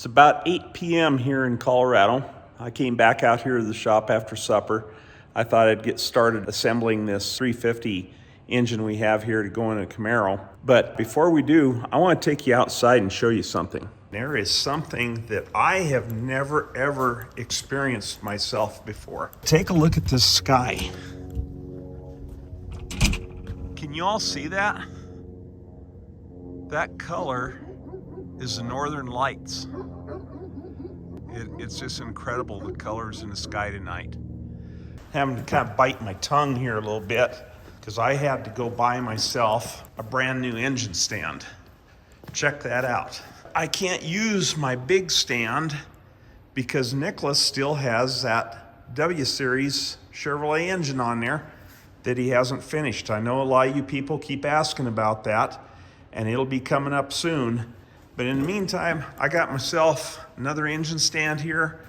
It's about 8 p.m. here in Colorado. I came back out here to the shop after supper. I thought I'd get started assembling this 350 engine we have here to go in a Camaro. But before we do, I want to take you outside and show you something. There is something that I have never ever experienced myself before. Take a look at this sky. Can you all see that? That color is the Northern Lights. It's just incredible, the colors in the sky tonight. Having to kind of bite my tongue here a little bit because I had to go buy myself a brand new engine stand. Check that out. I can't use my big stand because Nicholas still has that W Series Chevrolet engine on there that he hasn't finished. I know a lot of you people keep asking about that, and it'll be coming up soon. But in the meantime, I got myself another engine stand here.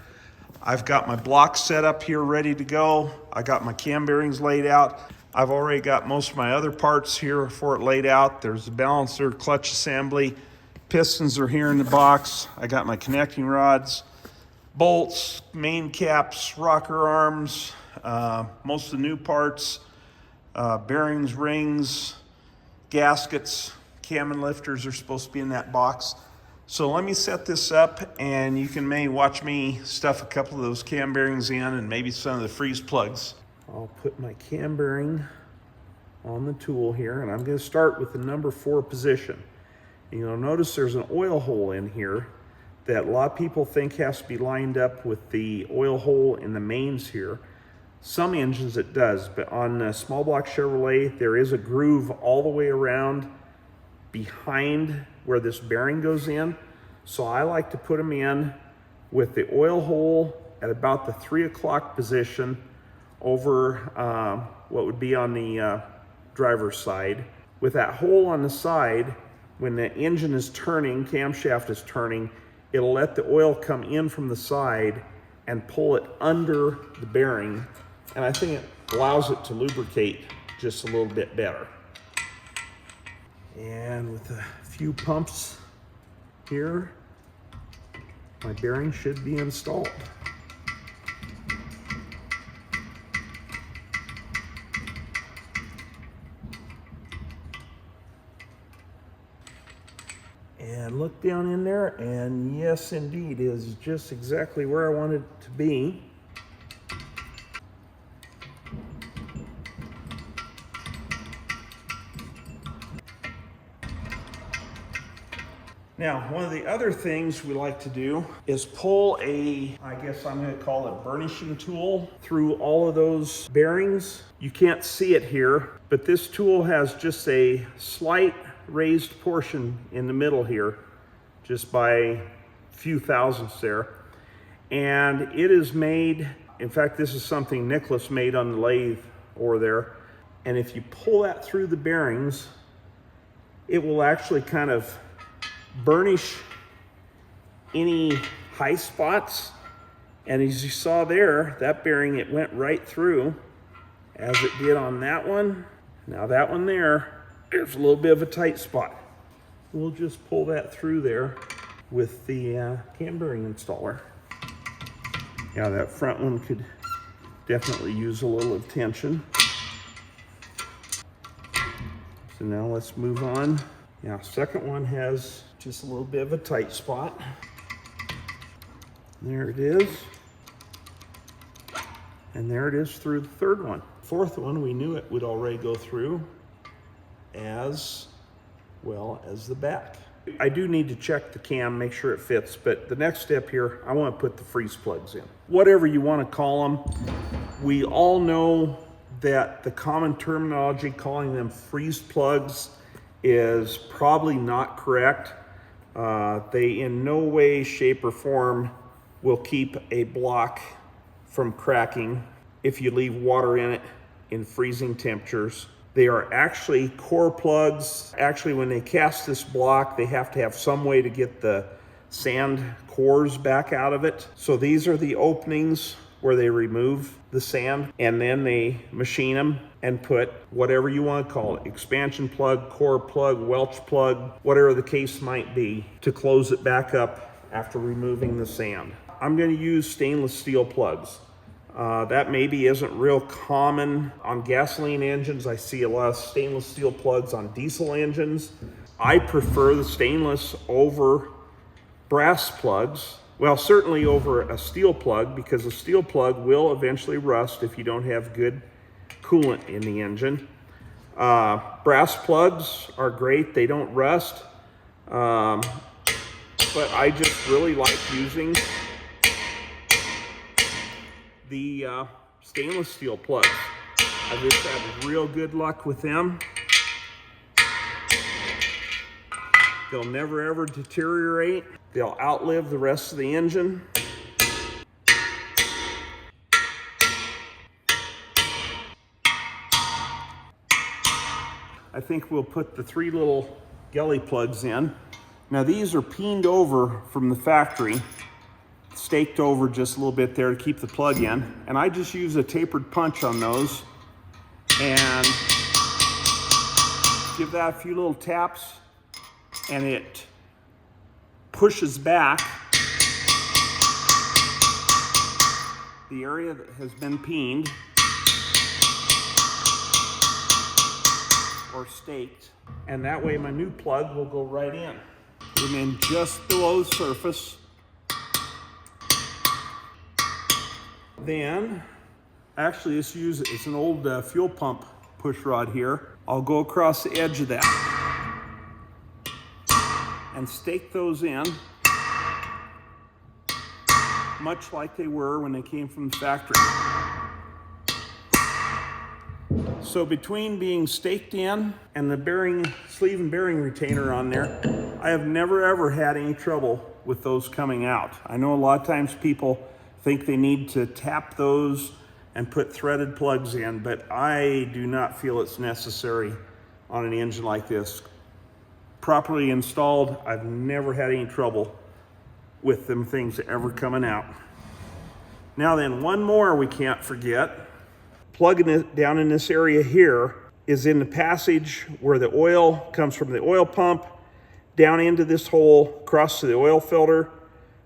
I've got my blocks set up here ready to go. I got my cam bearings laid out. I've already got most of my other parts here for it laid out. There's the balancer, clutch assembly, pistons are here in the box. I got my connecting rods, bolts, main caps, rocker arms, most of the new parts, bearings, rings, gaskets. Cam and lifters are supposed to be in that box. So let me set this up and you can maybe watch me stuff a couple of those cam bearings in and maybe some of the freeze plugs. I'll put my cam bearing on the tool here, and I'm going to start with the number 4 position. And you'll notice there's an oil hole in here that a lot of people think has to be lined up with the oil hole in the mains here. Some engines it does, but on a small block Chevrolet there is a groove all the way around behind where this bearing goes in. So I like to put them in with the oil hole at about the 3 o'clock position over what would be on the driver's side. With that hole on the side, when the engine is turning, camshaft is turning, it'll let the oil come in from the side and pull it under the bearing. And I think it allows it to lubricate just a little bit better. And with a few pumps here, my bearing should be installed. And look down in there, and yes indeed, it is just exactly where I want it to be. Now, one of the other things we like to do is pull a, I guess I'm going to call it burnishing tool through all of those bearings. You can't see it here, but this tool has just a slight raised portion in the middle here, just by a few thousandths there. And it is made, in fact, this is something Nicholas made on the lathe over there. And if you pull that through the bearings, it will actually kind of burnish any high spots. And as you saw there, that bearing, it went right through as it did on that one. Now that one there's a little bit of a tight spot. We'll just pull that through there with the cam bearing installer. Yeah, that front one could definitely use a little attention. So now let's move on. Yeah, second one has just a little bit of a tight spot. There it is. And there it is through the third one. Fourth one, we knew it would already go through as well as the back. I do need to check the cam, make sure it fits, but the next step here, I want to put the freeze plugs in. Whatever you want to call them, we all know that the common terminology calling them freeze plugs is probably not correct. They in no way, shape, or form will keep a block from cracking if you leave water in it in freezing temperatures. They are actually core plugs. Actually, when they cast this block, they have to have some way to get the sand cores back out of it. So these are the openings where they remove the sand, and then they machine them and put whatever you want to call it, expansion plug, core plug, Welch plug, whatever the case might be, to close it back up after removing the sand. I'm going to use stainless steel plugs. That maybe isn't real common on gasoline engines. I see a lot of stainless steel plugs on diesel engines. I prefer the stainless over brass plugs. Well, certainly over a steel plug, because a steel plug will eventually rust if you don't have good coolant in the engine. Brass plugs are great, they don't rust, but I just really like using the stainless steel plugs. I've just had real good luck with them. They'll never ever deteriorate. They'll outlive the rest of the engine. I think we'll put the 3 little galley plugs in. Now these are peened over from the factory, staked over just a little bit there to keep the plug in. And I just use a tapered punch on those and give that a few little taps, and it pushes back the area that has been peened or staked, and that way my new plug will go right in. And then just below the surface. Then, actually it's an old fuel pump push rod here. I'll go across the edge of that and stake those in, much like they were when they came from the factory. So between being staked in and the bearing, sleeve and bearing retainer on there, I have never ever had any trouble with those coming out. I know a lot of times people think they need to tap those and put threaded plugs in, but I do not feel it's necessary on an engine like this. Properly installed, I've never had any trouble with them things ever coming out. Now then, one more we can't forget. Plugging it down in this area here is in the passage where the oil comes from the oil pump, down into this hole, across to the oil filter,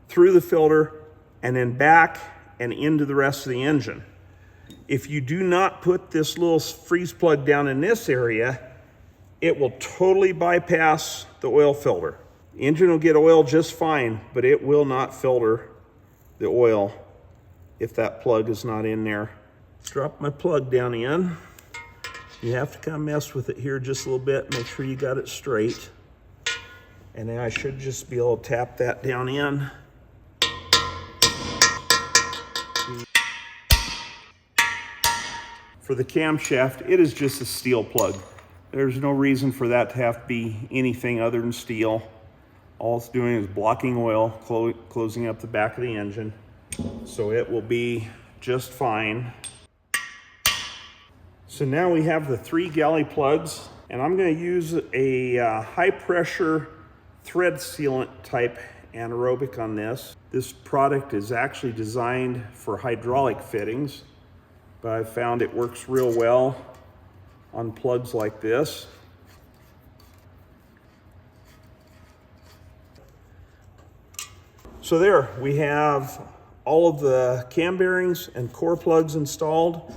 through the filter, and then back and into the rest of the engine. If you do not put this little freeze plug down in this area, it will totally bypass the oil filter. The engine will get oil just fine, but it will not filter the oil if that plug is not in there. Drop my plug down in. You have to kind of mess with it here just a little bit, make sure you got it straight. And then I should just be able to tap that down in. For the camshaft, it is just a steel plug. There's no reason for that to have to be anything other than steel. All it's doing is blocking oil, closing up the back of the engine. So it will be just fine. So now we have the 3 galley plugs, and I'm going to use a high pressure thread sealant type anaerobic on this. This product is actually designed for hydraulic fittings, but I found it works real well on plugs like this. So there, we have all of the cam bearings and core plugs installed.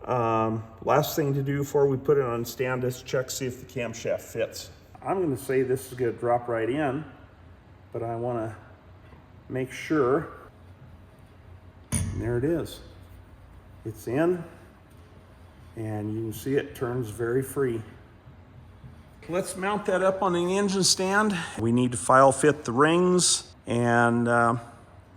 Last thing to do before we put it on stand is check, see if the camshaft fits. I'm going to say this is going to drop right in, but I want to make sure. And there it is. It's in, and you can see it turns very free. Let's mount that up on the engine stand. We need to file fit the rings and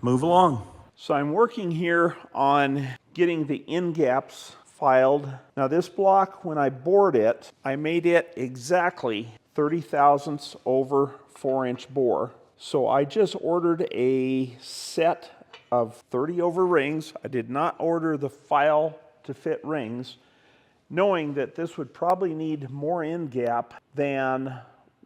move along. So I'm working here on getting the end gaps filed. Now this block, when I bored it, I made it exactly 30 thousandths over 4-inch bore. So I just ordered a set of 30 over rings. I did not order the file to fit rings, knowing that this would probably need more end gap than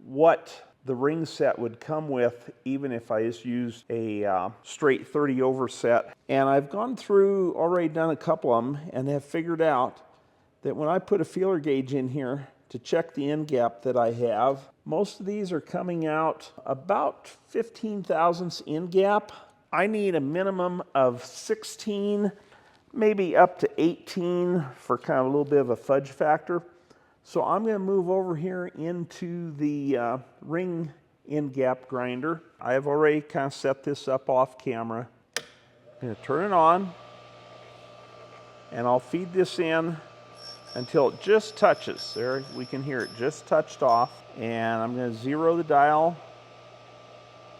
what the ring set would come with, even if I just used a straight 30 over set. And I've gone through, already done a couple of them, and have figured out that when I put a feeler gauge in here to check the end gap that I have. Most of these are coming out about 15 thousandths end gap. I need a minimum of 16, maybe up to 18 for kind of a little bit of a fudge factor. So I'm going to move over here into the ring end gap grinder. I have already kind of set this up off camera. I'm going to turn it on, and I'll feed this in until it just touches. There, we can hear it just touched off. And I'm going to zero the dial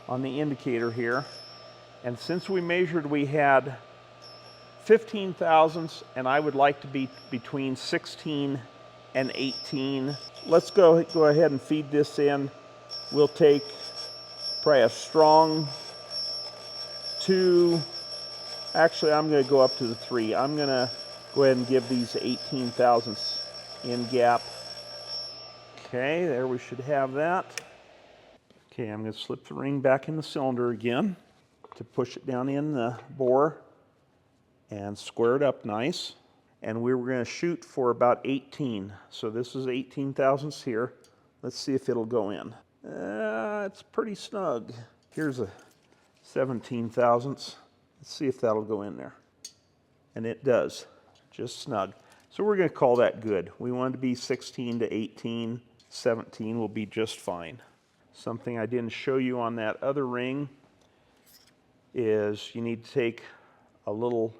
on the indicator here. And since we measured, we had 15 thousandths, and I would like to be between 16 and 18. Let's go ahead and feed this in. We'll take probably a strong 2. Actually, I'm going to go up to the 3. I'm going to go ahead and give these 18 thousandths in gap. Okay, there we should have that. Okay, I'm going to slip the ring back in the cylinder again to push it down in the bore and square it up nice. And we were going to shoot for about 18. So this is 18 thousandths here. Let's see if it'll go in. It's pretty snug. Here's a 17 thousandths. Let's see if that'll go in there. And it does, just snug. So we're going to call that good. We want it to be 16 to 18. 17 will be just fine. Something I didn't show you on that other ring is you need to take a little,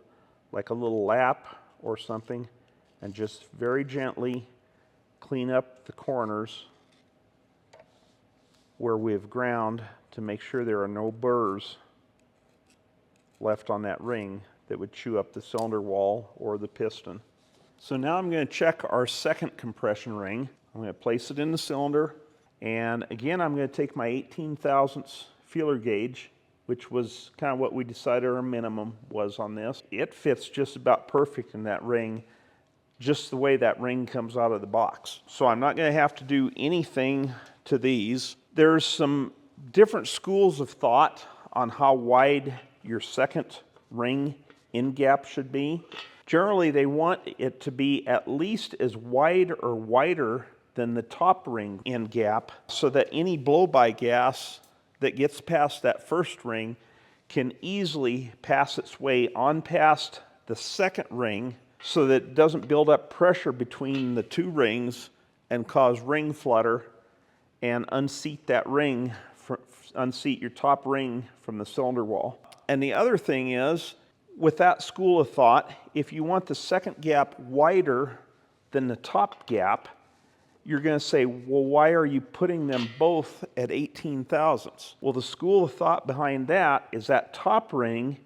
like a little lap or something, and just very gently clean up the corners where we've ground to make sure there are no burrs left on that ring that would chew up the cylinder wall or the piston. So now I'm going to check our second compression ring. I'm going to place it in the cylinder, and again I'm going to take my 18 thousandths feeler gauge, which was kind of what we decided our minimum was on this. It fits just about perfect in that ring, just the way that ring comes out of the box. So I'm not going to have to do anything to these. There's some different schools of thought on how wide your second ring end gap should be. Generally, they want it to be at least as wide or wider than the top ring end gap, so that any blow-by gas that gets past that first ring can easily pass its way on past the second ring, so that it doesn't build up pressure between the two rings and cause ring flutter and unseat that ring, unseat your top ring from the cylinder wall. And the other thing is, with that school of thought, if you want the second gap wider than the top gap, you're going to say, well, why are you putting them both at 18 thousandths? Well, the school of thought behind that is that top ring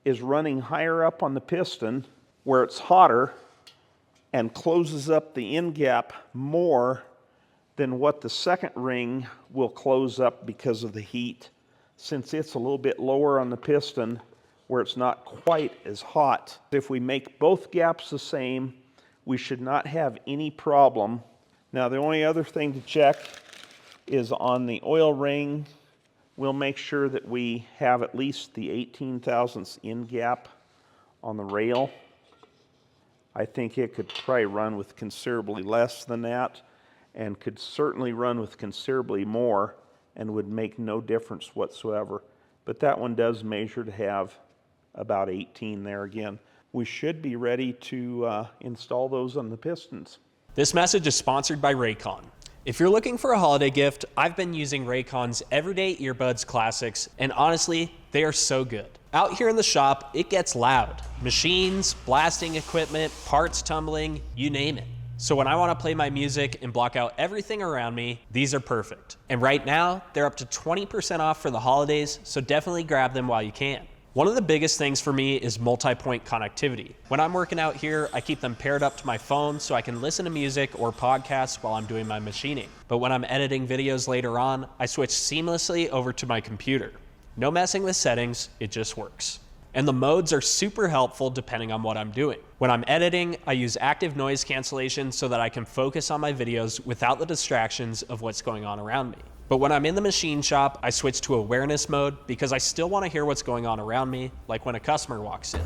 is running higher up on the piston where it's hotter and closes up the end gap more than what the second ring will close up because of the heat, since it's a little bit lower on the piston where it's not quite as hot. If we make both gaps the same, we should not have any problem. Now, the only other thing to check is on the oil ring. We'll make sure that we have at least the 18 thousandths end gap on the rail. I think it could probably run with considerably less than that, and could certainly run with considerably more and would make no difference whatsoever. But that one does measure to have about 18 there again. We should be ready to install those on the pistons. This message is sponsored by Raycon. If you're looking for a holiday gift, I've been using Raycon's Everyday Earbuds Classics, and honestly, they are so good. Out here in the shop, it gets loud. Machines, blasting equipment, parts tumbling, you name it. So when I want to play my music and block out everything around me, these are perfect. And right now, they're up to 20% off for the holidays, so definitely grab them while you can. One of the biggest things for me is multi-point connectivity. When I'm working out here, I keep them paired up to my phone so I can listen to music or podcasts while I'm doing my machining. But when I'm editing videos later on, I switch seamlessly over to my computer. No messing with settings, it just works. And the modes are super helpful depending on what I'm doing. When I'm editing, I use active noise cancellation so that I can focus on my videos without the distractions of what's going on around me. But when I'm in the machine shop, I switch to awareness mode because I still want to hear what's going on around me, like when a customer walks in.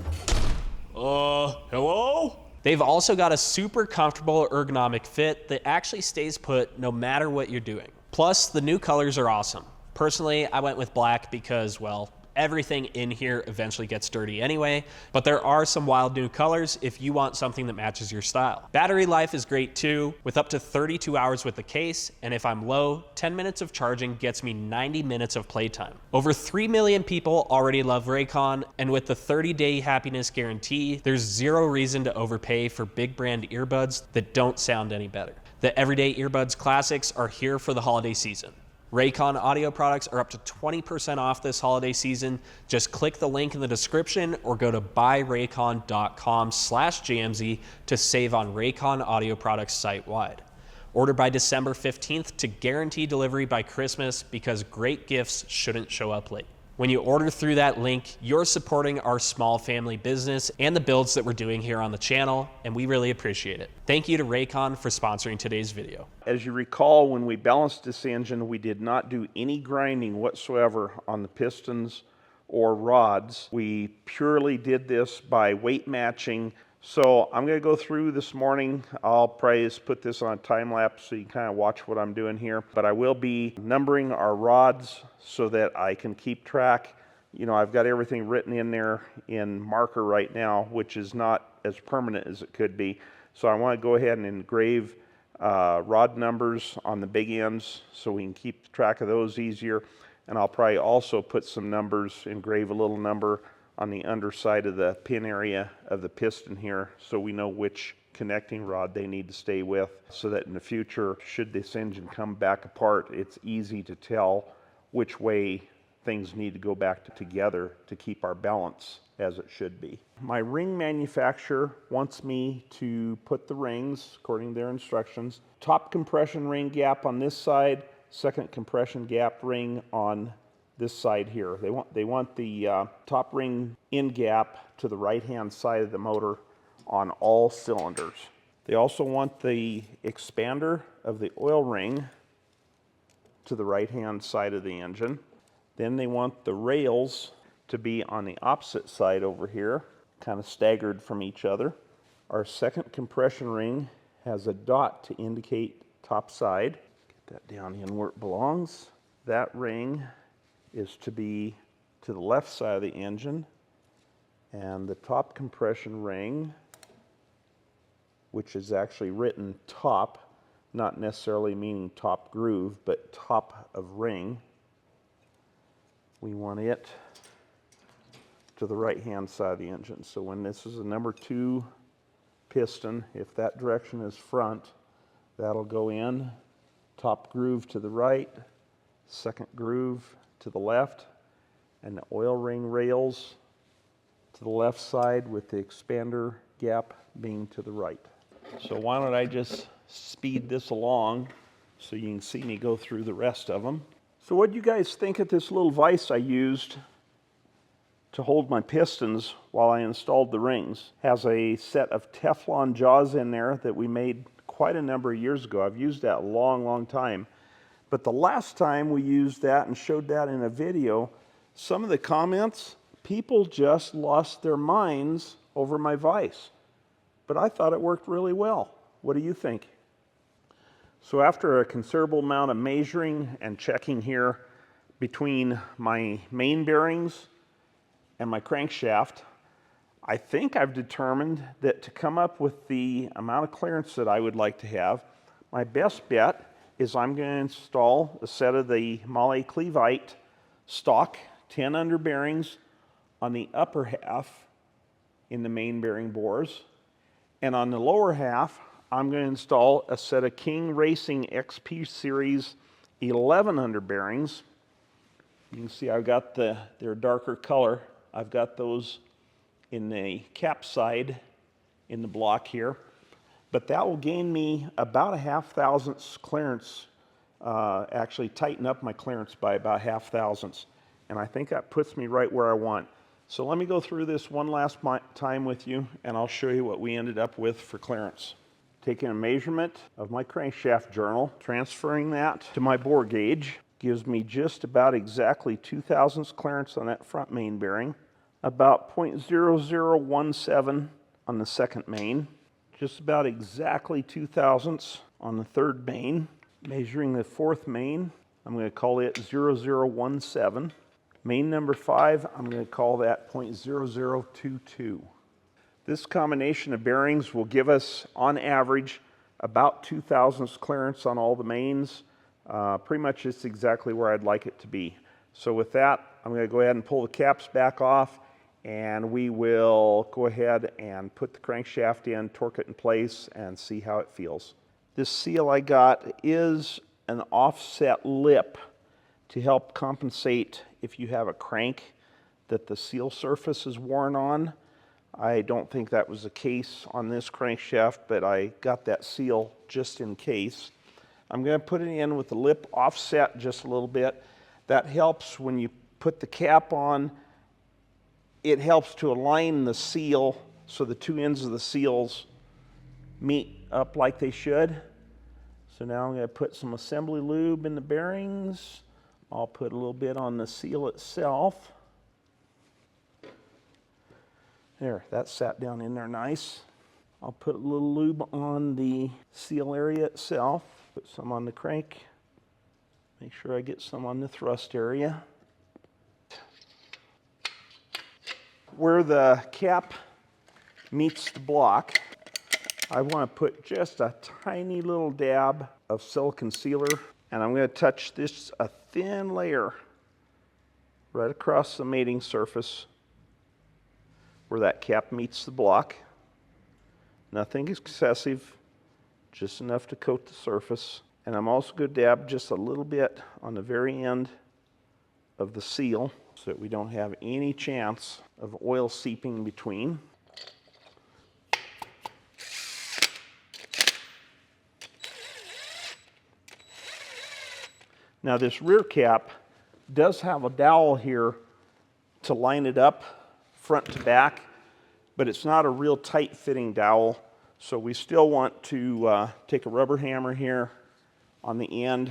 Hello? They've also got a super comfortable ergonomic fit that actually stays put no matter what you're doing. Plus, the new colors are awesome. Personally, I went with black because, well, everything in here eventually gets dirty anyway, but there are some wild new colors if you want something that matches your style. Battery life is great too, with up to 32 hours with the case, and if I'm low, 10 minutes of charging gets me 90 minutes of playtime. Over 3 million people already love Raycon, and with the 30-day happiness guarantee, there's zero reason to overpay for big brand earbuds that don't sound any better. The Everyday Earbuds Classics are here for the holiday season. Raycon audio products are up to 20% off this holiday season. Just click the link in the description or go to buyraycon.com/JMZ to save on Raycon audio products site-wide. Order by December 15th to guarantee delivery by Christmas because great gifts shouldn't show up late. When you order through that link, you're supporting our small family business and the builds that we're doing here on the channel, and we really appreciate it. Thank you to Raycon for sponsoring today's video. As you recall, when we balanced this engine, we did not do any grinding whatsoever on the pistons or rods. We purely did this by weight matching. So I'm going to go through this morning. I'll probably just put this on time lapse so you can kind of watch what I'm doing here. But I will be numbering our rods so that I can keep track. You know, I've got everything written in there in marker right now, which is not as permanent as it could be. So I want to go ahead and engrave rod numbers on the big ends so we can keep track of those easier. And I'll probably also put some numbers, engrave a little number on the underside of the pin area of the piston here so we know which connecting rod they need to stay with, so that in the future, should this engine come back apart, it's easy to tell which way things need to go back together to keep our balance as it should be. My ring manufacturer wants me to put the rings, according to their instructions, top compression ring gap on this side, second compression gap ring on this side here. They want the top ring end gap to the right-hand side of the motor on all cylinders. They also want the expander of the oil ring to the right-hand side of the engine. Then they want the rails to be on the opposite side over here, kind of staggered from each other. Our second compression ring has a dot to indicate top side. Get that down in where it belongs. That ring is to be to the left side of the engine, and the top compression ring, which is actually written top, not necessarily meaning top groove, but top of ring, we want it to the right hand side of the engine. So when this is a number 2 piston, if that direction is front, that'll go in, top groove to the right, second groove to the left, and the oil ring rails to the left side with the expander gap being to the right. So why don't I just speed this along so you can see me go through the rest of them. So what do you guys think of this little vise I used to hold my pistons while I installed the rings? Has a set of Teflon jaws in there that we made quite a number of years ago. I've used that a long time. But the last time we used that and showed that in a video, some of the comments, people just lost their minds over my vise. But I thought it worked really well. What do you think? So after a considerable amount of measuring and checking here between my main bearings and my crankshaft, I think I've determined that to come up with the amount of clearance that I would like to have, my best bet is I'm going to install a set of the Mahle Cleveite stock 10 under bearings on the upper half in the main bearing bores. And on the lower half, I'm going to install a set of King Racing XP Series 11 under bearings. You can see I've got their darker color. I've got those in the cap side in the block here. But that will gain me about a 1/2 thousandths clearance, actually tighten up my clearance by about 1/2 thousandths. And I think that puts me right where I want. So let me go through this one last time with you, and I'll show you what we ended up with for clearance. Taking a measurement of my crankshaft journal, transferring that to my bore gauge, gives me just about exactly 2 thousandths clearance on that front main bearing, about 0.0017 on the second main, just about exactly 2 thousandths on the third main. Measuring the fourth main, I'm going to call it 0017. Main number 5, I'm going to call that 0.0022. This combination of bearings will give us, on average, about 2 thousandths clearance on all the mains. Pretty much it's exactly where I'd like it to be. So with that, I'm going to go ahead and pull the caps back off, and we will go ahead and put the crankshaft in, torque it in place, and see how it feels. This seal I got is an offset lip to help compensate if you have a crank that the seal surface is worn on. I don't think that was the case on this crankshaft, but I got that seal just in case. I'm going to put it in with the lip offset just a little bit. That helps when you put the cap on. It helps to align the seal so the two ends of the seals meet up like they should. So now I'm going to put some assembly lube in the bearings. I'll put a little bit on the seal itself. There, that sat down in there nice. I'll put a little lube on the seal area itself. Put some on the crank. Make sure I get some on the thrust area. Where the cap meets the block, I want to put just a tiny little dab of silicone sealer, and I'm going to touch this a thin layer right across the mating surface where that cap meets the block. Nothing excessive, just enough to coat the surface. And I'm also going to dab just a little bit on the very end of the seal so that we don't have any chance of oil seeping between. Now this rear cap does have a dowel here to line it up front to back, but it's not a real tight fitting dowel, so we still want to take a rubber hammer here on the end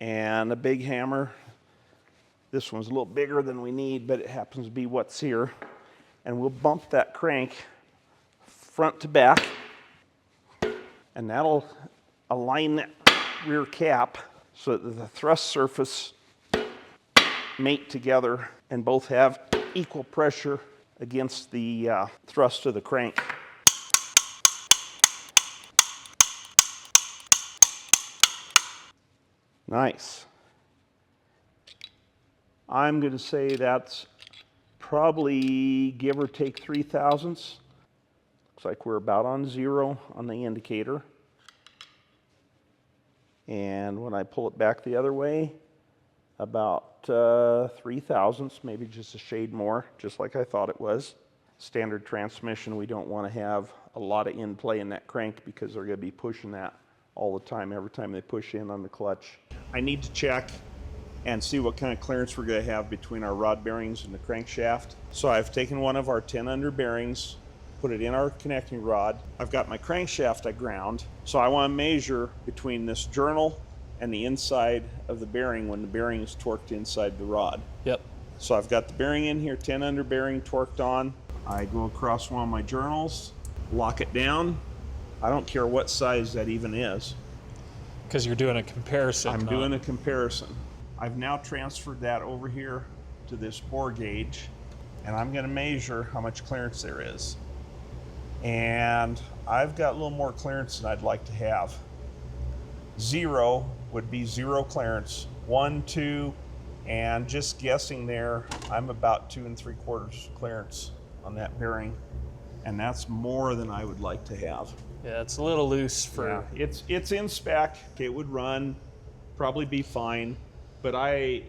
and a big hammer. This one's a little bigger than we need, but it happens to be what's here, and we'll bump that crank front to back, and that'll align that rear cap so that the thrust surface mate together and both have equal pressure against the thrust of the crank. Nice. I'm going to say that's probably give or take 3 thousandths. Looks like we're about on 0 on the indicator. And when I pull it back the other way, about 3 thousandths, maybe just a shade more, just like I thought it was. Standard transmission, we don't want to have a lot of in play in that crank because they're going to be pushing that all the time, every time they push in on the clutch. I need to check and see what kind of clearance we're going to have between our rod bearings and the crankshaft. So I've taken one of our 10 under bearings, put it in our connecting rod. I've got my crankshaft I ground, so I want to measure between this journal and the inside of the bearing when the bearing is torqued inside the rod. Yep. So I've got the bearing in here, 10 under bearing torqued on. I go across one of my journals, lock it down. I don't care what size that even is. Because you're doing a comparison. I'm doing a comparison. I've now transferred that over here to this bore gauge, and I'm going to measure how much clearance there is. And I've got a little more clearance than I'd like to have. 0 would be 0 clearance. 1, 2, and just guessing there, I'm about 2 3/4 clearance on that bearing, and that's more than I would like to have. Yeah, it's a little loose for... Yeah, it's in spec. It would run, probably be fine, but I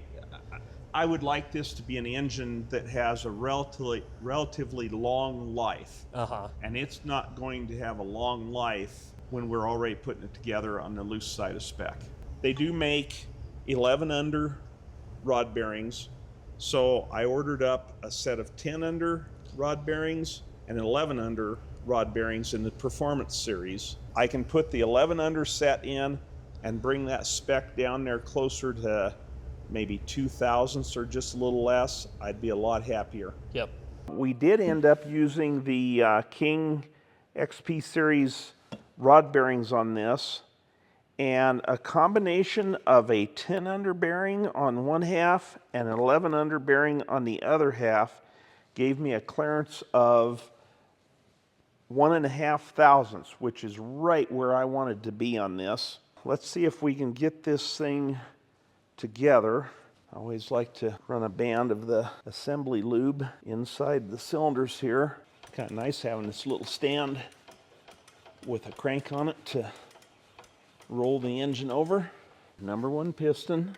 would like this to be an engine that has a relatively long life. And it's not going to have a long life when we're already putting it together on the loose side of spec. They do make 11 under rod bearings, so I ordered up a set of 10 under rod bearings and 11 under rod bearings in the Performance series. I can put the 11 under set in and bring that spec down there closer to maybe 2 thousandths or just a little less. I'd be a lot happier. Yep. We did end up using the King XP series rod bearings on this, and a combination of a 10 under bearing on one half and an 11 under bearing on the other half gave me a clearance of 1.5 thousandths, which is right where I wanted to be on this. Let's see if we can get this thing together. I always like to run a band of the assembly lube inside the cylinders here. Kind of nice having this little stand with a crank on it to roll the engine over. Number 1 piston.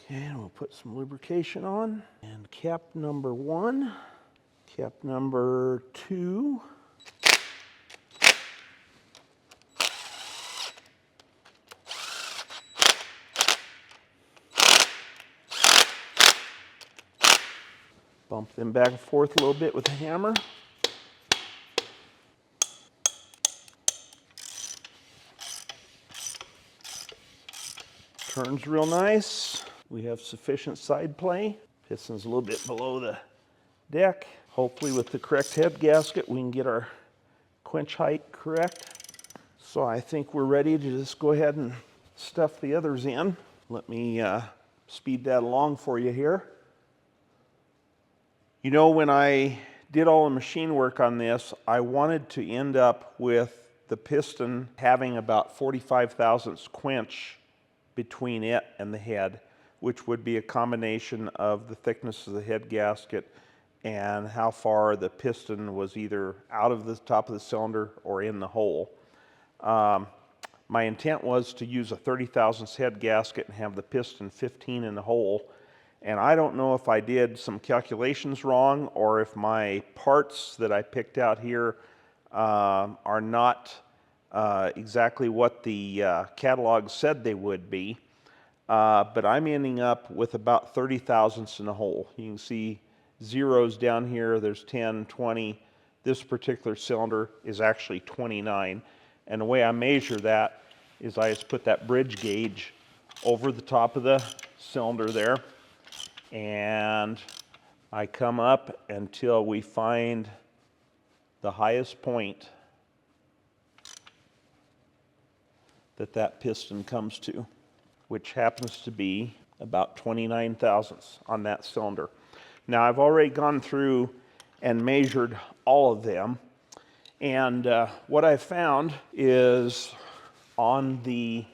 Okay, and we'll put some lubrication on. And cap number 1, cap number 2. Bump them back and forth a little bit with a hammer. Turns real nice. We have sufficient side play. Piston's a little bit below the deck. Hopefully with the correct head gasket we can get our quench height correct. So I think we're ready to just go ahead and stuff the others in. Let me speed that along for you here. You know, when I did all the machine work on this, I wanted to end up with the piston having about 45 thousandths quench between it and the head, which would be a combination of the thickness of the head gasket and how far the piston was either out of the top of the cylinder or in the hole. My intent was to use a 30 thousandths head gasket and have the piston 15 in the hole. And I don't know if I did some calculations wrong or if my parts that I picked out here are not exactly what the catalog said they would be. But I'm ending up with about 30 thousandths in the hole. You can see zeros down here. There's 10, 20. This particular cylinder is actually 29. And the way I measure that is I just put that bridge gauge over the top of the cylinder there. And I come up until we find the highest point that piston comes to, which happens to be about 29 thousandths on that cylinder. Now I've already gone through and measured all of them, and what I found is on the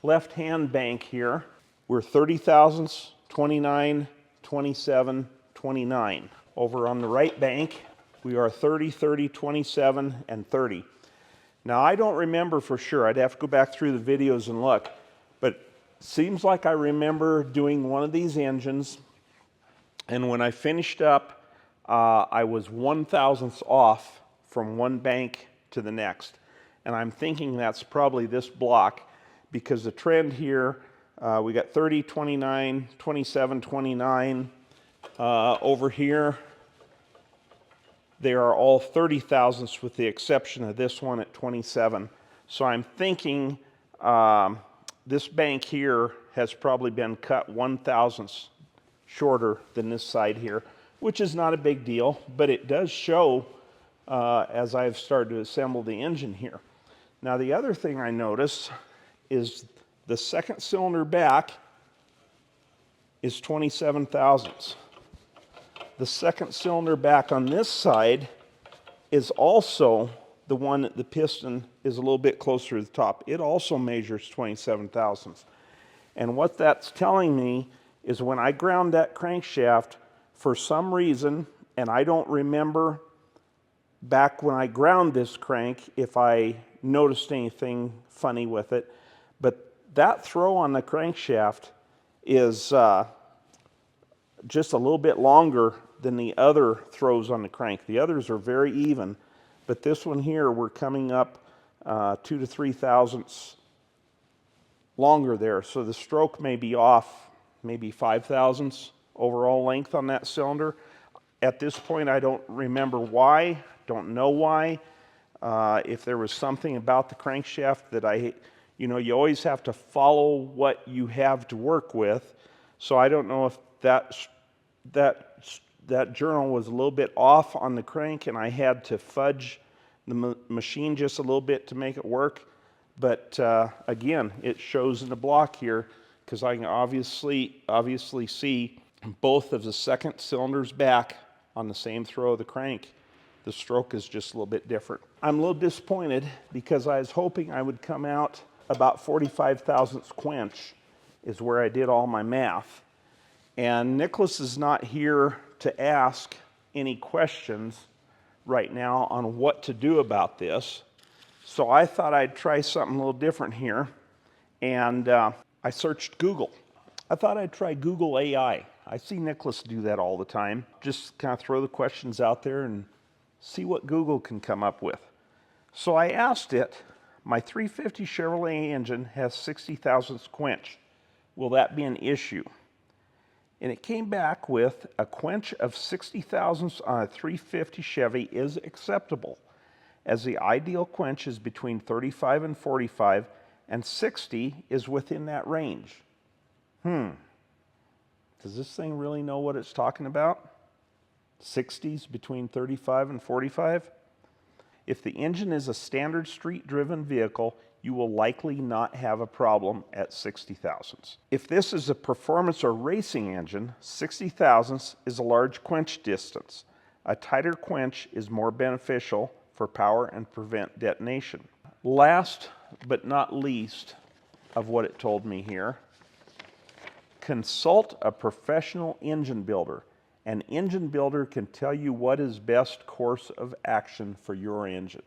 left-hand bank here, we're 30 thousandths, 29, 27, 29. Over on the right bank, we are 30, 30, 27, and 30. Now, I don't remember for sure. I'd have to go back through the videos and look. But it seems like I remember doing one of these engines, and when I finished up, I was 1/1000th off from one bank to the next. And I'm thinking that's probably this block, because the trend here, we got 30, 29, 27, 29. Over here, they are all 30 thousandths with the exception of this one at 27. So I'm thinking this bank here has probably been cut 1/1000th shorter than this side here, which is not a big deal, but it does show as I've started to assemble the engine here. Now the other thing I notice is the second cylinder back is 27 thousandths. The second cylinder back on this side is also the one that the piston is a little bit closer to the top. It also measures 27 thousandths. And what that's telling me is when I ground that crankshaft, for some reason, and I don't remember back when I ground this crank if I noticed anything funny with it, but that throw on the crankshaft is just a little bit longer than the other throws on the crank. The others are very even, but this one here, we're coming up 2 to 3 thousandths longer there. So the stroke may be off maybe 5 thousandths overall length on that cylinder. At this point, I don't remember why, don't know why. If there was something about the crankshaft that you always have to follow what you have to work with. So I don't know if that journal was a little bit off on the crank and I had to fudge the machine just a little bit to make it work. But again, it shows in the block here because I can obviously see both of the second cylinders back on the same throw of the crank. The stroke is just a little bit different. I'm a little disappointed because I was hoping I would come out about 45 thousandths quench is where I did all my math. And Nicholas is not here to ask any questions right now on what to do about this. So I thought I'd try something a little different here. And I searched Google. I thought I'd try Google AI. I see Nicholas do that all the time. Just kind of throw the questions out there and see what Google can come up with. So I asked it, my 350 Chevrolet engine has 60 thousandths quench. Will that be an issue? And it came back with a quench of 60 thousandths on a 350 Chevy is acceptable, as the ideal quench is between 35 and 45, and 60 is within that range. Does this thing really know what it's talking about? 60s between 35 and 45? If the engine is a standard street-driven vehicle, you will likely not have a problem at 60 thousandths. If this is a performance or racing engine, 60 thousandths is a large quench distance. A tighter quench is more beneficial for power and prevent detonation. Last but not least of what it told me here, consult a professional engine builder. An engine builder can tell you what is best course of action for your engine.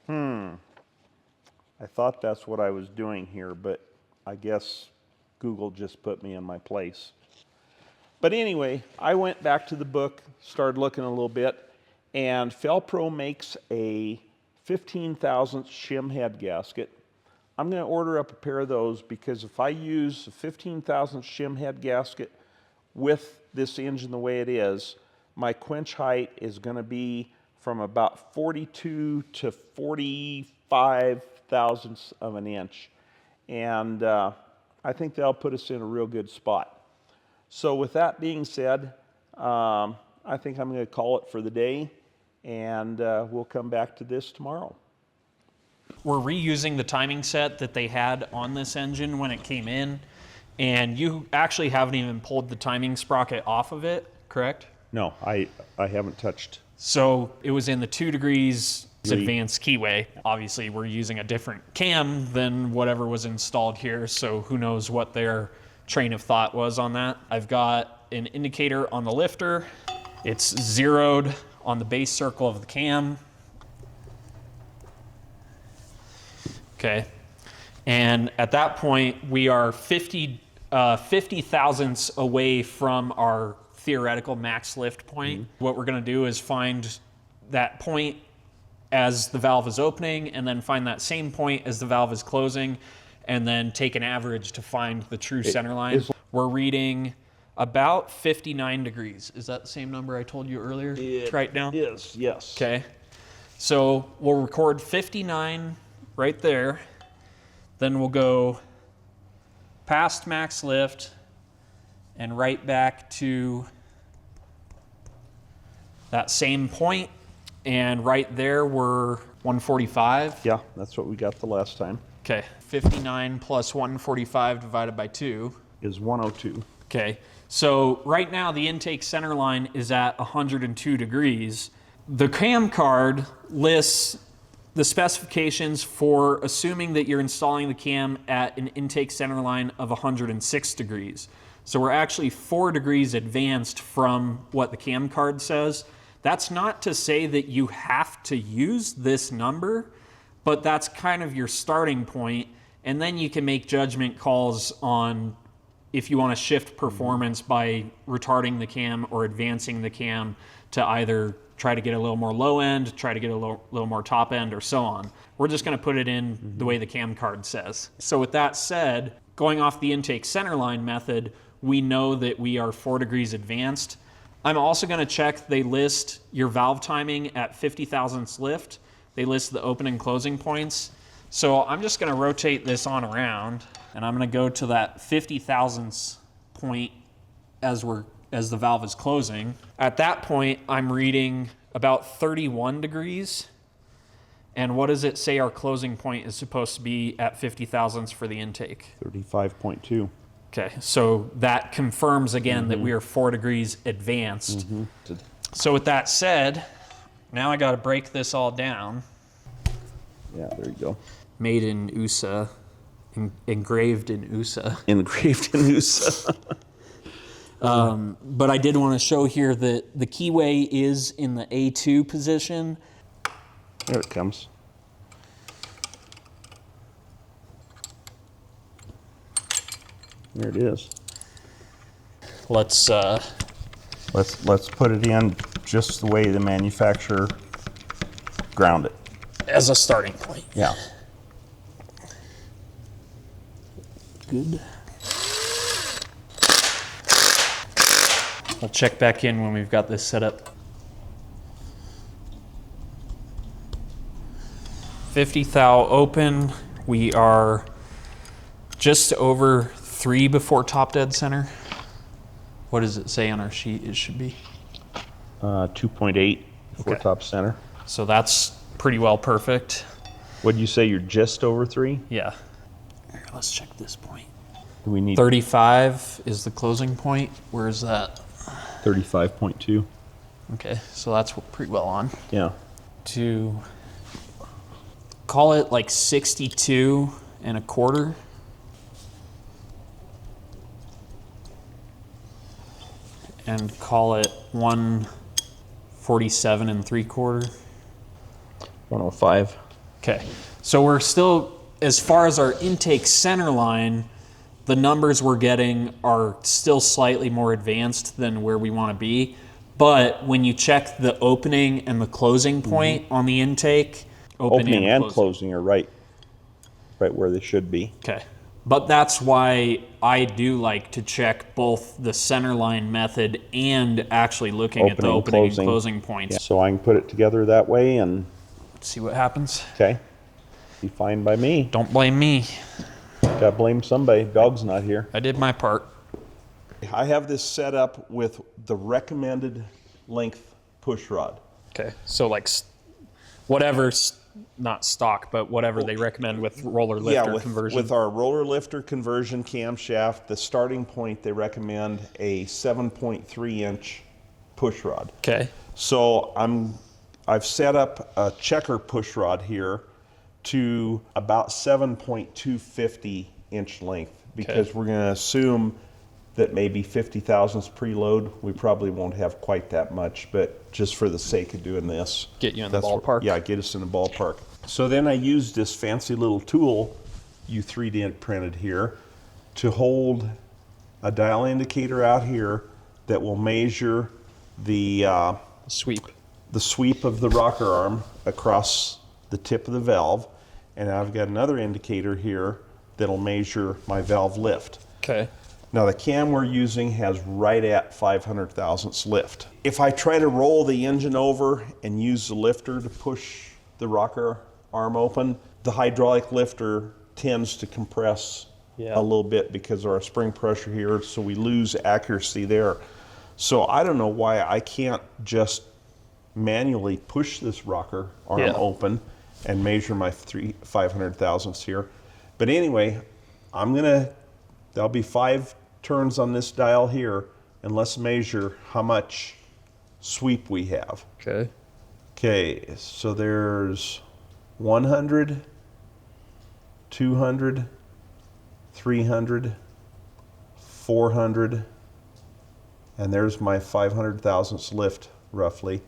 I thought that's what I was doing here, but I guess Google just put me in my place. But anyway, I went back to the book, started looking a little bit, and Felpro makes a 15 thousandths shim head gasket. I'm going to order up a pair of those because if I use a 15 thousandths shim head gasket with this engine the way it is, my quench height is going to be from about 42 to 45 thousandths of an inch. And I think that'll put us in a real good spot. So with that being said, I think I'm going to call it for the day, and we'll come back to this tomorrow. We're reusing the timing set that they had on this engine when it came in, and you actually haven't even pulled the timing sprocket off of it, correct? No, I haven't touched. So it was in the 2 degrees advanced keyway. Obviously, we're using a different cam than whatever was installed here, so who knows what their train of thought was on that. I've got an indicator on the lifter. It's zeroed on the base circle of the cam. Okay, and at that point, we are 50 thousandths away from our theoretical max lift point. What we're gonna do is find that point as the valve is opening, and then find that same point as the valve is closing, and then take an average to find the true center line. We're reading about 59 degrees. Is that the same number I told you earlier? Right now? It is, yes. Okay. So we'll record 59 right there. Then we'll go past max lift and right back to that same point. And right there, we're 145. Yeah, that's what we got the last time. Okay, 59 plus 145 divided by 2 is 102. Okay, so right now the intake center line is at 102 degrees. The cam card lists the specifications for assuming that you're installing the cam at an intake center line of 106 degrees. So we're actually 4 degrees advanced from what the cam card says. That's not to say that you have to use this number, but that's kind of your starting point, and then you can make judgment calls on if you want to shift performance by retarding the cam or advancing the cam to either try to get a little more low end, try to get a little more top end, or so on. We're just going to put it in the way the cam card says. So with that said, going off the intake center line method, we know that we are 4 degrees advanced. I'm also going to check, they list your valve timing at 50 thousandths lift. They list the open and closing points. So I'm just going to rotate this on around, and I'm going to go to that 50 thousandths point as the valve is closing. At that point, I'm reading about 31 degrees. And what does it say our closing point is supposed to be at 50 thousandths for the intake? 35.2. Okay, so that confirms again that we are 4 degrees advanced. So with that said, now I got to break this all down. Yeah, there you go. Made in USA, engraved in USA. Engraved in USA. But I did want to show here that the keyway is in the A2 position. There it comes. There it is. Let's put it in just the way the manufacturer ground it. as a starting point. Yeah. Good. I'll check back in when we've got this set up. 50 thou open. We are just over 3 before top dead center. What does it say on our sheet it should be? 2.8 before Okay. top center. So that's pretty well perfect. Would you say you're just over 3? Yeah. Here, let's check this point. Do we need 35 is the closing point. Where is that? 35.2? Okay, so that's pretty well on. Yeah. To call it like 62 and a quarter. And call it 147 and 3/4. 105. Okay, so we're still, as far as our intake center line, the numbers we're getting are still slightly more advanced than where we want to be. But when you check the opening and the closing point on the intake, Opening and closing are right where they should be. Okay. But that's why I do like to check both the center line method and actually looking at the opening and closing points. Yeah. So I can put it together that way and See what happens. okay. Be fine by me. Don't blame me. Gotta blame somebody. Dog's not here. I did my part. I have this set up with the recommended length push rod. Okay. So like whatever, not stock, but whatever they recommend with roller lifter conversion. With our roller lifter conversion camshaft, the starting point they recommend a 7.3 inch push rod. Okay. So I've set up a checker push rod here to about 7.250 inch length because we're going to assume that maybe 50 thousandths preload. We probably won't have quite that much, but just for the sake of doing this. Get you in the ballpark? Yeah, get us in the ballpark. So then I used this fancy little tool you 3D printed here to hold a dial indicator out here that will measure the Sweep. of the rocker arm across the tip of the valve. And I've got another indicator here that'll measure my valve lift. Okay. Now the cam we're using has right at 500 thousandths lift. If I try to roll the engine over and use the lifter to push the rocker arm open, the hydraulic lifter tends to compress a little bit because of our spring pressure here, so we lose accuracy there. So I don't know why I can't just manually push this rocker arm open and measure my 500 thousandths here. But anyway, there'll be 5 turns on this dial here, and let's measure how much sweep we have. Okay. Okay, so there's 100, 200, 300, 400, and there's my 500 thousandths lift, roughly.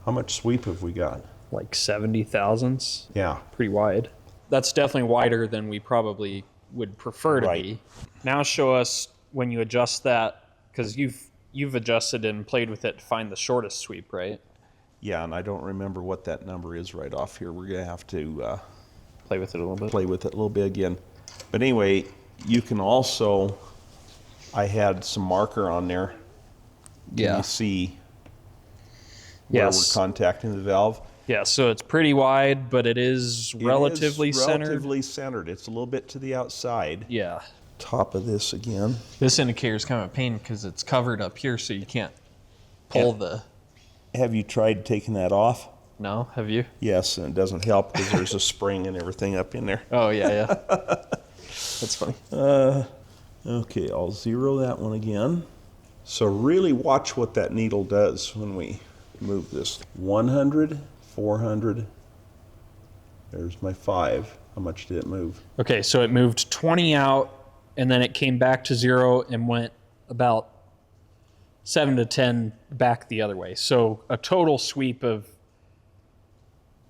How much sweep have we got? Like 70 thousandths. Yeah. Pretty wide. That's definitely wider than we probably would prefer to be. Now show us when you adjust that, because you've adjusted and played with it to find the shortest sweep, right? Yeah, and I don't remember what that number is right off here. We're gonna have to Play with it a little bit. play with it a little bit again. But anyway, you can also, I had some marker on there Yeah. you see where we're contacting the valve? Yeah, so it's pretty wide, but it is relatively centered. Relatively centered. It's a little bit to the outside. Yeah. Top of this again. This indicator is kind of a pain because it's covered up here, so you can't pull the... Have you tried taking that off? No, have you? Yes, and it doesn't help because there's a spring and everything up in there. Oh, yeah. That's funny. Okay, I'll zero that one again. So really watch what that needle does when we move this. 100, 400. There's my 5. How much did it move? Okay, so it moved 20 out, and then it came back to 0 and went about 7 to 10 back the other way. So a total sweep of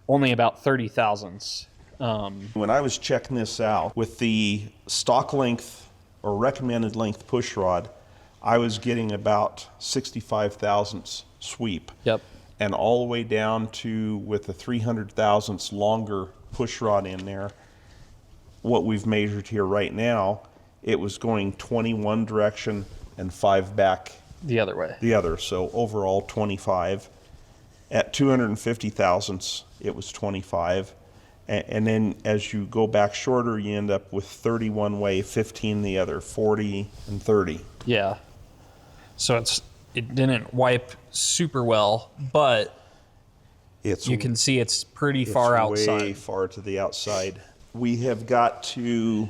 only about 30 thousandths. When I was checking this out with the stock length or recommended length push rod, I was getting about 65 thousandths sweep. Yep. And all the way down to, with the 300 thousandths longer push rod in there, what we've measured here right now, it was going 21 direction and 5 back The other way. the other. So overall 25. At 250 thousandths, it was 25. And then as you go back shorter, you end up with 31 way, 15 the other, 40 and 30. Yeah. So it didn't wipe super well, but you can see it's pretty far outside. Way far to the outside. We have got to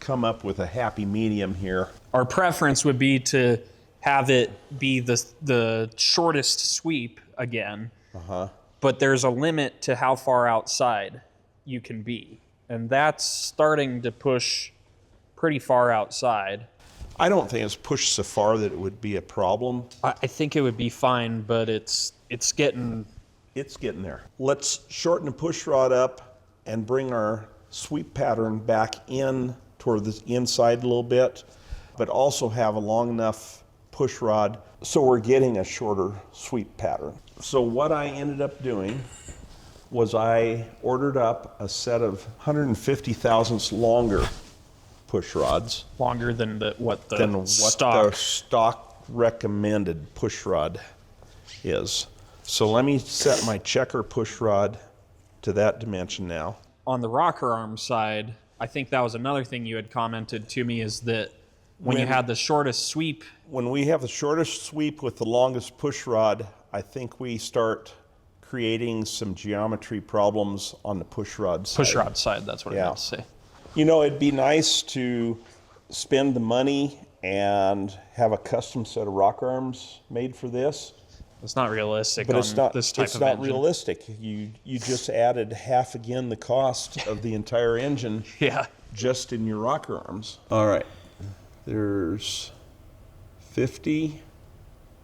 come up with a happy medium here. Our preference would be to have it be the shortest sweep again, but there's a limit to how far outside you can be, and that's starting to push pretty far outside. I don't think it's pushed so far that it would be a problem. I think it would be fine, but it's getting... It's getting there. Let's shorten the push rod up and bring our sweep pattern back in toward the inside a little bit, but also have a long enough push rod so we're getting a shorter sweep pattern. So what I ended up doing was I ordered up a set of 150 thousandths longer push rods. Longer than what the stock recommended push rod is. So let me set my checker push rod to that dimension now. On the rocker arm side, I think that was another thing you had commented to me, is that when you had the shortest sweep... When we have the shortest sweep with the longest push rod, I think we start creating some geometry problems on the push rod side. Push rod side, that's what I meant to say. You know, it'd be nice to spend the money and have a custom set of rocker arms made for this. It's not realistic But on it's not, this type it's of not engine. realistic. You just added half again the cost of the entire engine Yeah. just in your rocker arms. All right. There's 50,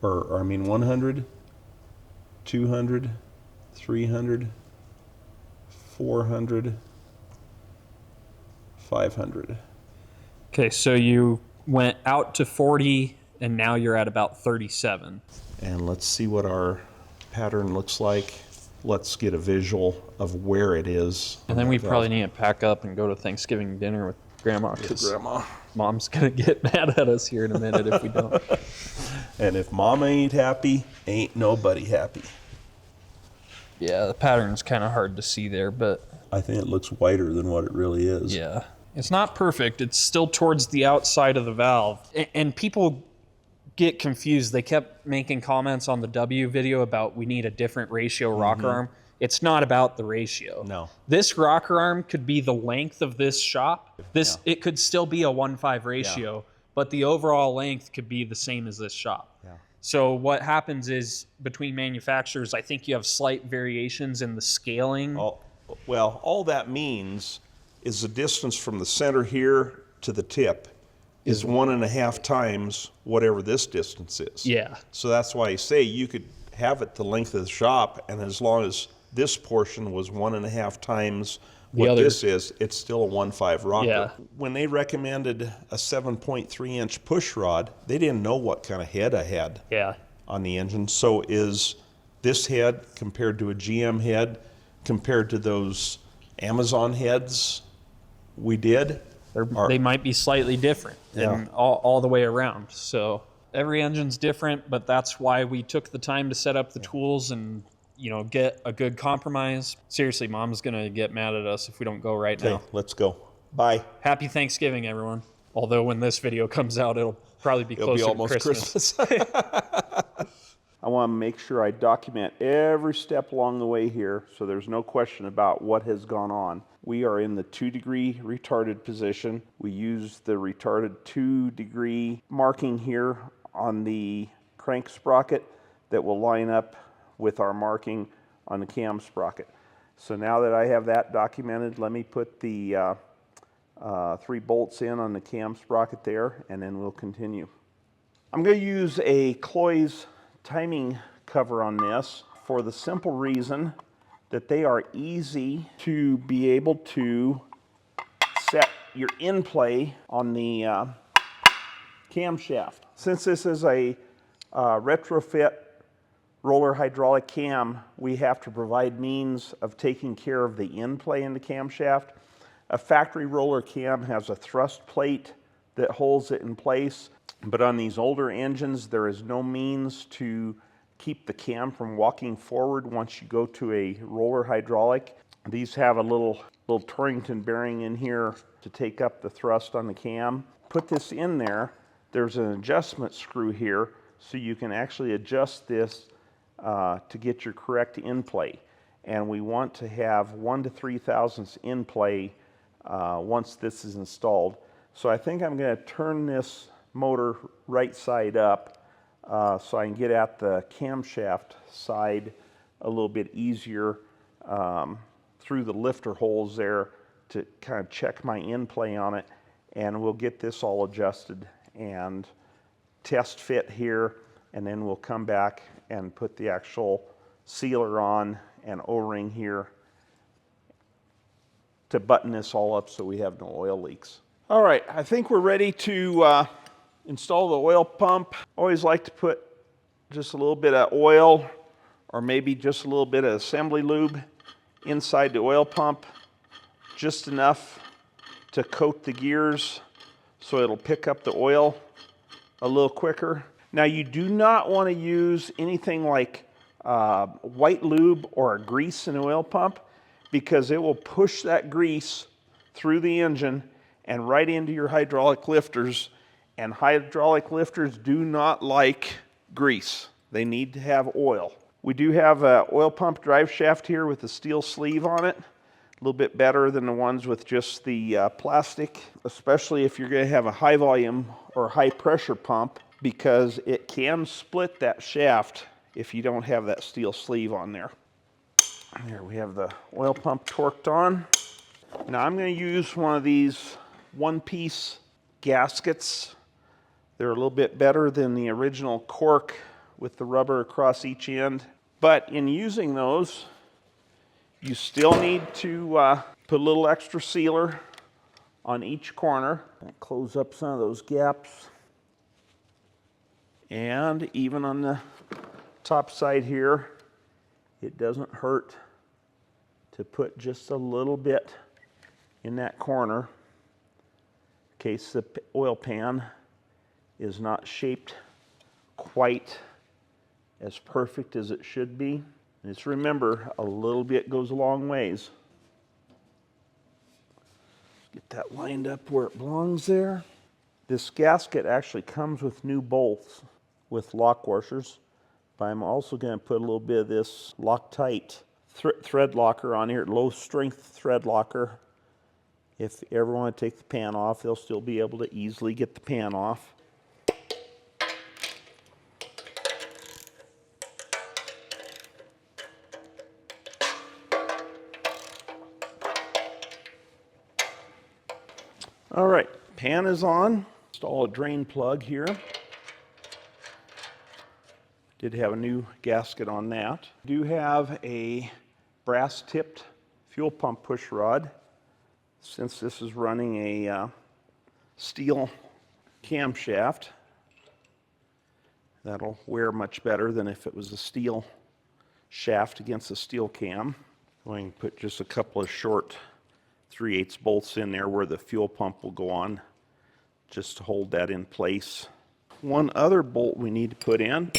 or I mean 100, 200, 300, 400, 500. Okay, so you went out to 40, and now you're at about 37. And let's see what our pattern looks like. Let's get a visual of where it is. And then we probably need to pack up and go to Thanksgiving dinner with Grandma, because Grandma. Mom's going to get mad at us here in a minute if we don't. And if Mama ain't happy, ain't nobody happy. Yeah, the pattern's kind of hard to see there, but... I think it looks whiter than what it really is. Yeah. It's not perfect. It's still towards the outside of the valve. And people get confused. They kept making comments on the W video about we need a different ratio rocker arm. It's not about the ratio. No. This rocker arm could be the length of this shop. It could still be a 1:5 ratio, but the overall length could be the same as this shop. Yeah. So what happens is, between manufacturers, I think you have slight variations in the scaling. All that means is the distance from the center here to the tip is 1.5 times whatever this distance is. Yeah. So that's why I say you could have it the length of the shop, and as long as this portion was 1.5 times what this is, it's still a 1.5 rocker. Yeah. When they recommended a 7.3 inch push rod, they didn't know what kind of head I had on the engine. So is this head compared to a GM head, compared to those Amazon heads we did? They might be slightly different and all the way around. So Every engine's different, but that's why we took the time to set up the tools and, you know, get a good compromise. Seriously, Mom's going to get mad at us if we don't go right now. Okay, let's go. Bye. Happy Thanksgiving, everyone. Although when this video comes out, it'll probably be closer to Christmas. I want to make sure I document every step along the way here so there's no question about what has gone on. We are in the 2-degree retarded position. We use the retarded 2-degree marking here on the crank sprocket that will line up with our marking on the cam sprocket. So now that I have that documented, let me put the 3 bolts in on the cam sprocket there, and then we'll continue. I'm going to use a Cloy's timing cover on this for the simple reason that they are easy to be able to set your in play on the camshaft. Since this is a retrofit roller hydraulic cam, we have to provide means of taking care of the in play in the camshaft. A factory roller cam has a thrust plate that holds it in place, but on these older engines there is no means to keep the cam from walking forward once you go to a roller hydraulic. These have a little Torrington bearing in here to take up the thrust on the cam. Put this in there, there's an adjustment screw here so you can actually adjust this to get your correct in play. And we want to have 1 to 3 thousandths in play once this is installed. So I think I'm going to turn this motor right side up so I can get at the camshaft side a little bit easier through the lifter holes there to kind of check my in play on it, and we'll get this all adjusted and test fit here, and then we'll come back and put the actual sealer on and O-ring here to button this all up so we have no oil leaks. All right, I think we're ready to install the oil pump. Always like to put just a little bit of oil or maybe just a little bit of assembly lube inside the oil pump, just enough to coat the gears so it'll pick up the oil a little quicker. Now you do not want to use anything like white lube or a grease in the oil pump, because it will push that grease through the engine and right into your hydraulic lifters, and hydraulic lifters do not like grease. They need to have oil. We do have an oil pump drive shaft here with a steel sleeve on it, a little bit better than the ones with just the plastic, especially if you're going to have a high volume or high pressure pump, because it can split that shaft if you don't have that steel sleeve on there. Here we have the oil pump torqued on. Now I'm going to use one of these one-piece gaskets. They're a little bit better than the original cork with the rubber across each end. But in using those, you still need to put a little extra sealer on each corner. Close up some of those gaps. And even on the top side here, it doesn't hurt to put just a little bit in that corner in case the oil pan is not shaped quite as perfect as it should be. And just remember, a little bit goes a long ways. Get that lined up where it belongs there. This gasket actually comes with new bolts with lock washers. But I'm also going to put a little bit of this Loctite thread locker on here, low strength thread locker. If you ever want to take the pan off, they'll still be able to easily get the pan off. All right, pan is on. Install a drain plug here. Did have a new gasket on that. Do have a brass tipped fuel pump push rod. Since this is running a steel camshaft, that'll wear much better than if it was a steel shaft against a steel cam. I'm going to put just a couple of short 3/8 bolts in there where the fuel pump will go on, just to hold that in place. one other bolt we need to put in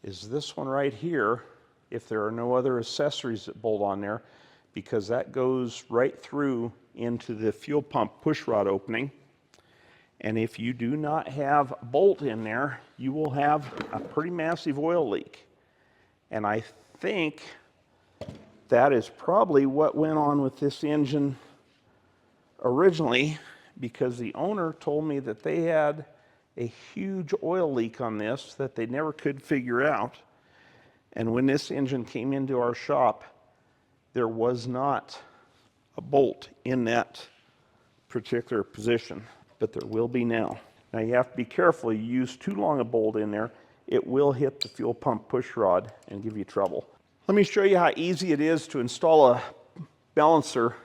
is this one right here, if there are no other accessories that bolt on there, because that goes right through into the fuel pump push rod opening. And if you do not have a bolt in there, you will have a pretty massive oil leak. And I think that is probably what went on with this engine originally, because the owner told me that they had a huge oil leak on this that they never could figure out. And when this engine came into our shop, there was not a bolt in that particular position, but there will be now. Now you have to be careful. You use too long a bolt in there, it will hit the fuel pump push rod and give you trouble. Let me show you how easy it is to install a balancer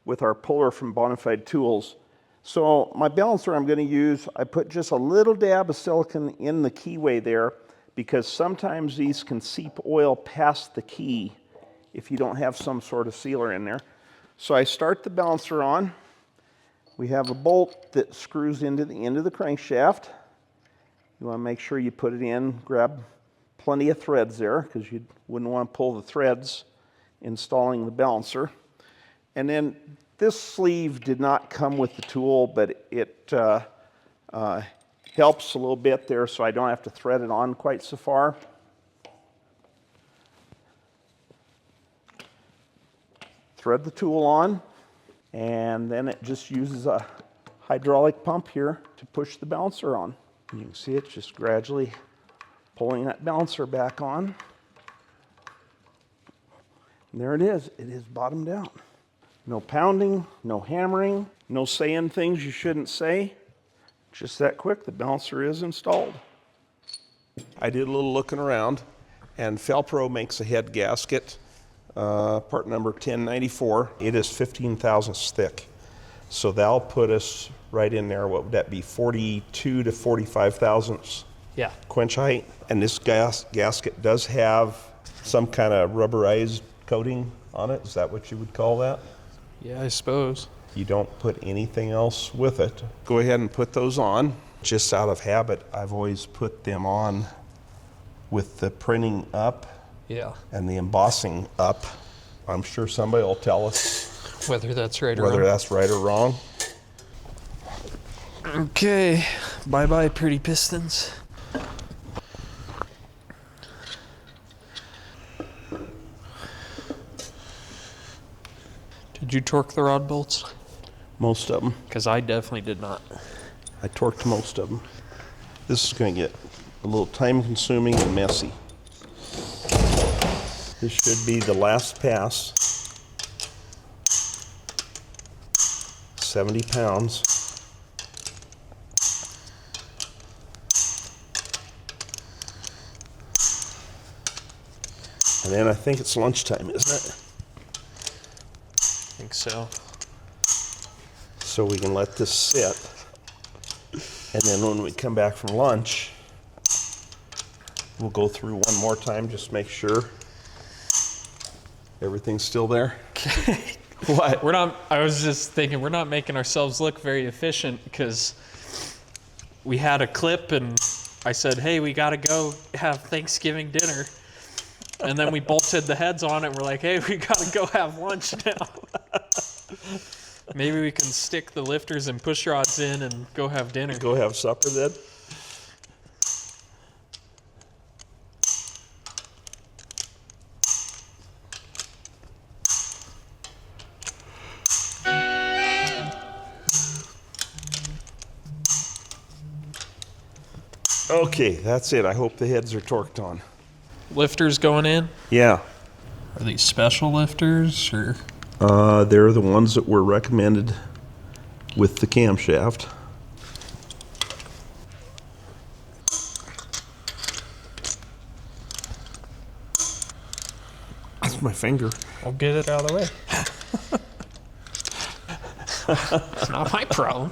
with our puller from Bonafide Tools. So my balancer I'm going to use, I put just a little dab of silicone in the keyway there, because sometimes these can seep oil past the key if you don't have some sort of sealer in there. So I start the balancer on. We have a bolt that screws into the end of the crankshaft. You want to make sure you put it in, grab plenty of threads there, because you wouldn't want to pull the threads installing the balancer. And then this sleeve did not come with the tool, but it helps a little bit there, so I don't have to thread it on quite so far. Thread the tool on, and then it just uses a hydraulic pump here to push the balancer on. And you can see it just gradually pulling that balancer back on. And there it is bottomed out. No pounding, no hammering, no saying things you shouldn't say. Just that quick, the balancer is installed. I did a little looking around, and Felpro makes a head gasket, part number 1094. It is 15 thousandths thick. So that'll put us right in there. What would that be, 42 to 45 thousandths? Yeah. Quench height. And this gasket does have some kind of rubberized coating on it. Is that what you would call that? Yeah, I suppose. You don't put anything else with it. Go ahead and put those on. Just out of habit, I've always put them on with the printing up, Yeah. and the embossing up. I'm sure somebody will tell us Whether that's right or whether wrong. that's right or wrong. Okay. Bye-bye, pretty pistons. Did you torque the rod bolts? Most of them. Because I definitely did not. I torqued most of them. This is going to get a little time consuming and messy. This should be the last pass. 70 pounds. And then I think it's lunchtime, isn't it? I think so. So we can let this sit. And then when we come back from lunch, we'll go through one more time, just make sure everything's still there. What? I was just thinking, we're not making ourselves look very efficient, because we had a clip and I said, hey, we got to go have Thanksgiving dinner. And then we bolted the heads on it. And we're like, hey, we got to go have lunch now. Maybe we can stick the lifters and push rods in and go have dinner. Go have supper then? Okay, that's it. I hope the heads are torqued on. Lifters going in? Yeah. Are these special lifters or? They're the ones that were recommended with the camshaft. That's my finger. I'll get it out of the way. It's not my problem.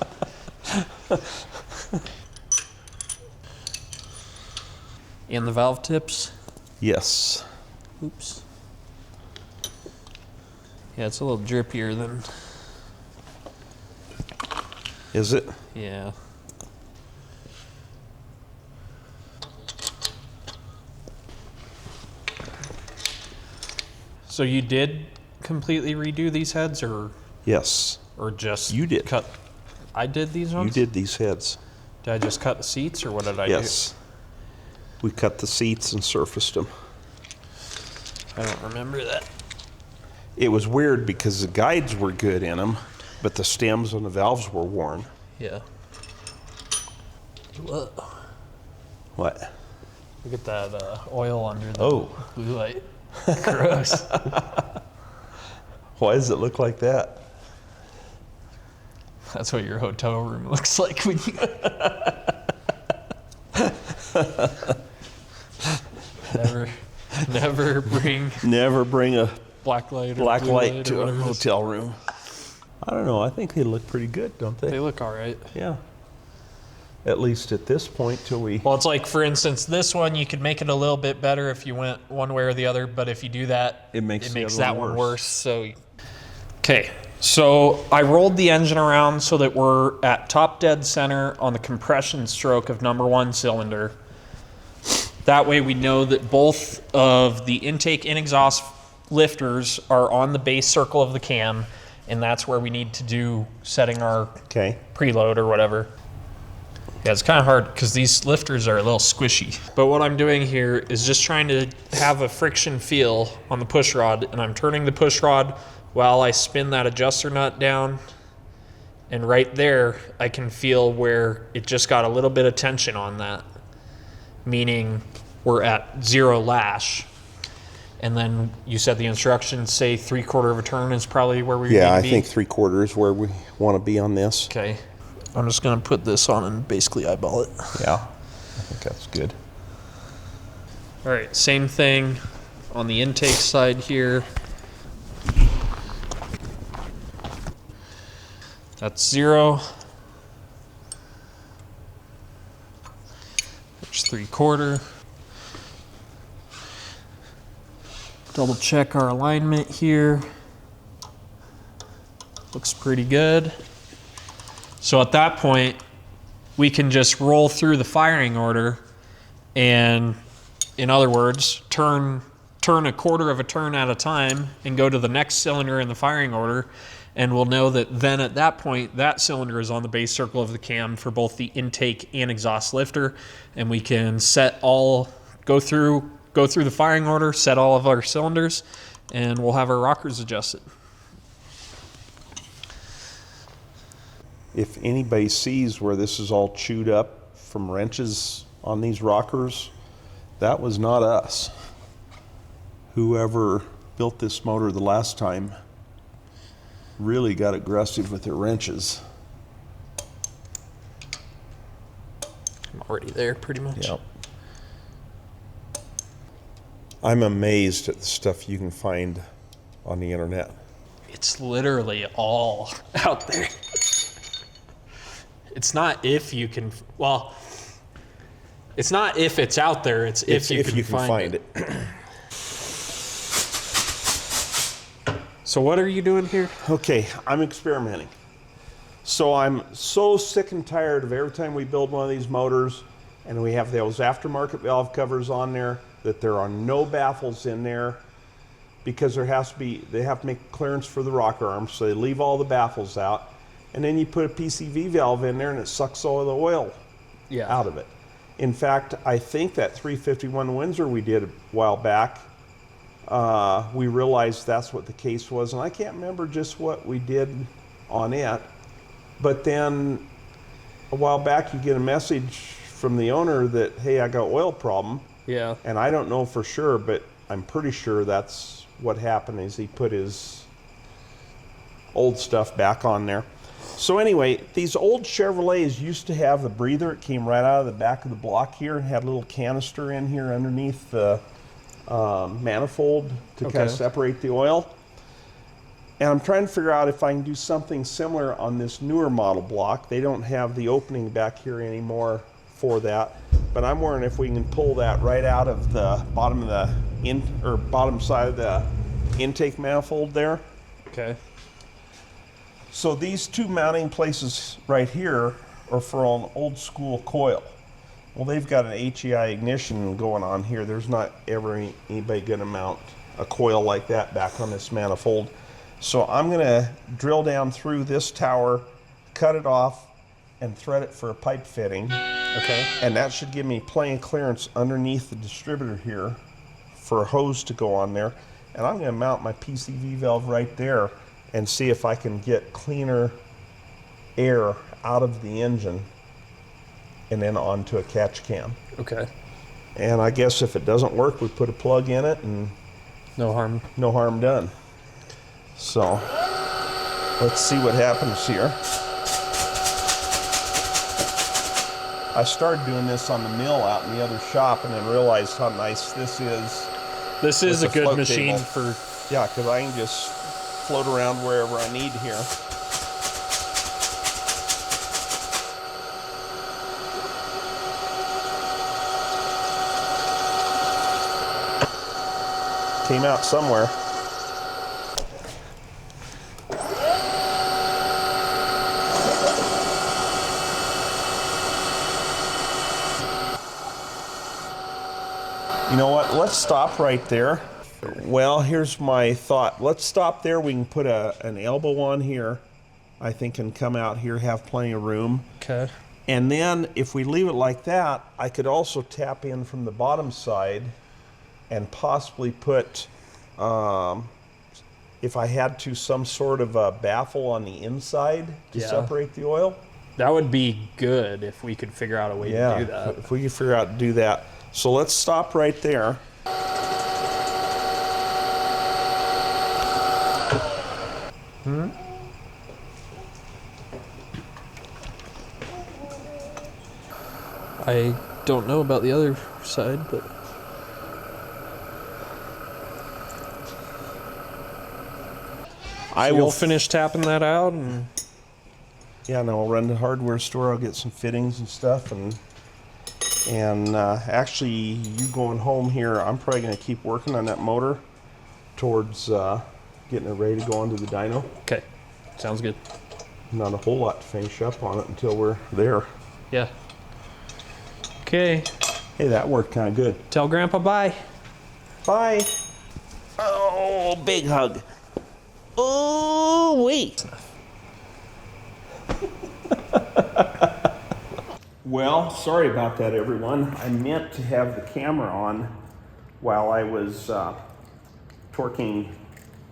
And the valve tips? Yes. Oops. Yeah, it's a little drippier than. Is it? Yeah. So you did completely redo these heads, or Yes, just you did. cut? I did these You ones? did these heads. Did I just cut the seats, or what did I Yes. We cut the seats and surfaced them. do? I don't remember that. It was weird because the guides were good in them, but the stems and the valves were worn. Yeah. Whoa. What? Look at that oil under the Oh. blue light. Gross. Why does it look like that? That's what your hotel room looks like when you. Never bring Never bring a black light or black blue light to or a whatever it is. hotel room. I don't know. I think they look pretty good, don't they? They look all right. Yeah. At least at this point till we... Well, it's like, for instance, this one, you could make it a little bit better if you went one way or the other, but if you do that, It makes the other that one one worse. worse. So, okay. So I rolled the engine around so that we're at top dead center on the compression stroke of number 1 cylinder. That way we know that both of the intake and exhaust lifters are on the base circle of the cam, and that's where we need to do setting our Okay. preload or whatever. Yeah, it's kind of hard because these lifters are a little squishy. But what I'm doing here is just trying to have a friction feel on the push rod, and I'm turning the push rod while I spin that adjuster nut down. And right there, I can feel where it just got a little bit of tension on that, meaning we're at 0 lash. And then you said the instructions say 3/4 of a turn is probably where we need Yeah, to I be. think 3/4 is where we want to be on this. Okay. I'm just going to put this on and basically eyeball it. Yeah, I think that's good. All right, same thing on the intake side here. That's 0. There's 3/4. Double check our alignment here. Looks pretty good. So at that point, we can just roll through the firing order and, in other words, turn 1/4 of a turn at a time and go to the next cylinder in the firing order, and we'll know that then at that point, that cylinder is on the base circle of the cam for both the intake and exhaust lifter, and we can go through the firing order, set all of our cylinders, and we'll have our rockers adjusted. If anybody sees where this is all chewed up from wrenches on these rockers, that was not us. Whoever built this motor the last time really got aggressive with their wrenches. I'm already there pretty much. Yep. I'm amazed at the stuff you can find on the internet. It's literally all out there. It's not if you can, well, it's not if it's out there, it's if you can find it. So what are you doing here? Okay, I'm experimenting. So I'm so sick and tired of every time we build one of these motors and we have those aftermarket valve covers on there, that there are no baffles in there because they have to make clearance for the rocker arms, so they leave all the baffles out. And then you put a PCV valve in there and it sucks all the oil out of it. In fact, I think that 351 Windsor we did a while back, we realized that's what the case was, and I can't remember just what we did on it. But then a while back you get a message from the owner that, hey, I got oil problem. Yeah. And I don't know for sure, but I'm pretty sure that's what happened is he put his old stuff back on there. So anyway, these old Chevrolets used to have the breather. It came right out of the back of the block here and had a little canister in here underneath the manifold to kind of separate the oil. And I'm trying to figure out if I can do something similar on this newer model block. They don't have the opening back here anymore for that, but I'm wondering if we can pull that right out of the bottom of the bottom side of the intake manifold there. Okay. So these two mounting places right here are for an old school coil. Well, they've got an HEI ignition going on here. There's not ever anybody going to mount a coil like that back on this manifold. So I'm gonna drill down through this tower, cut it off, and thread it for a pipe fitting. Okay. And that should give me plenty of clearance underneath the distributor here for a hose to go on there. And I'm gonna mount my PCV valve right there and see if I can get cleaner air out of the engine and then onto a catch can. Okay. And I guess if it doesn't work, we put a plug in it and No harm. no harm done. So let's see what happens here. I started doing this on the mill out in the other shop and then realized how nice this is. This is a with the good float machine table. for. Yeah, because I can just float around wherever I need here. Came out somewhere. You know what? Let's stop right there. Well, here's my thought. Let's stop there. We can put an elbow on here, I think, and come out here, have plenty of room. Okay. And then if we leave it like that, I could also tap in from the bottom side and possibly put, if I had to, some sort of a baffle on the inside to separate the oil. That would be good if we could figure out a way to do that. If we could figure out to do that. So let's stop right there. I don't know about the other side, but I we'll will finish tapping that out, and yeah, and I'll run to the hardware store. I'll get some fittings and stuff, and actually, you going home here, I'm probably going to keep working on that motor towards getting it ready to go onto the dyno. okay, sounds good. Not a whole lot to finish up on it until we're there. Yeah. Okay. Hey, that worked kind of good. Tell Grandpa bye. Bye. Oh, big hug. Oh, wait. Well, sorry about that, everyone. I meant to have the camera on while I was torquing,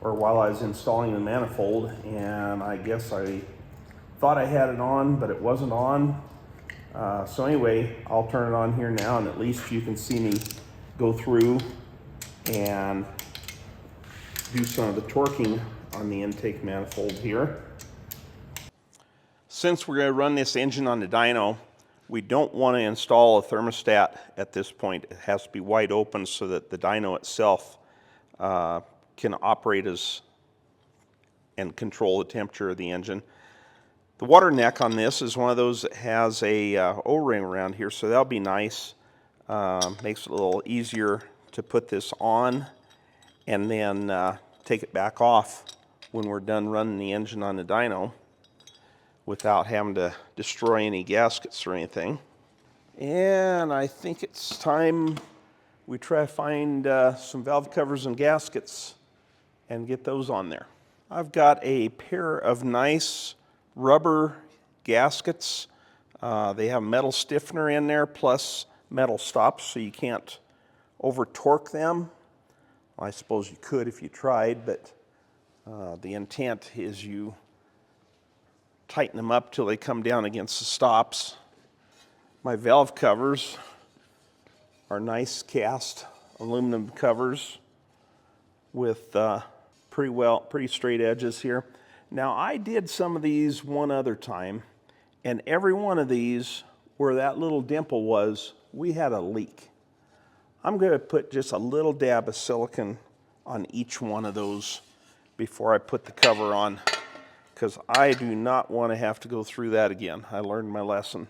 or while I was installing the manifold, and I guess I thought I had it on, but it wasn't on. So anyway, I'll turn it on here now, and at least you can see me go through and do some of the torquing on the intake manifold here. Since we're going to run this engine on the dyno, we don't want to install a thermostat at this point. It has to be wide open so that the dyno itself can operate as and control the temperature of the engine. The water neck on this is one of those that has a O-ring around here, so that'll be nice. Makes it a little easier to put this on and then take it back off when we're done running the engine on the dyno without having to destroy any gaskets or anything. And I think it's time we try to find some valve covers and gaskets and get those on there. I've got a pair of nice rubber gaskets. They have metal stiffener in there plus metal stops so you can't over torque them. Well, I suppose you could if you tried, but the intent is you tighten them up till they come down against the stops. My valve covers are nice cast aluminum covers with pretty straight edges here. Now, I did some of these one other time, and every one of these, where that little dimple was, we had a leak. I'm going to put just a little dab of silicone on each one of those before I put the cover on, because I do not want to have to go through that again. I learned my lesson.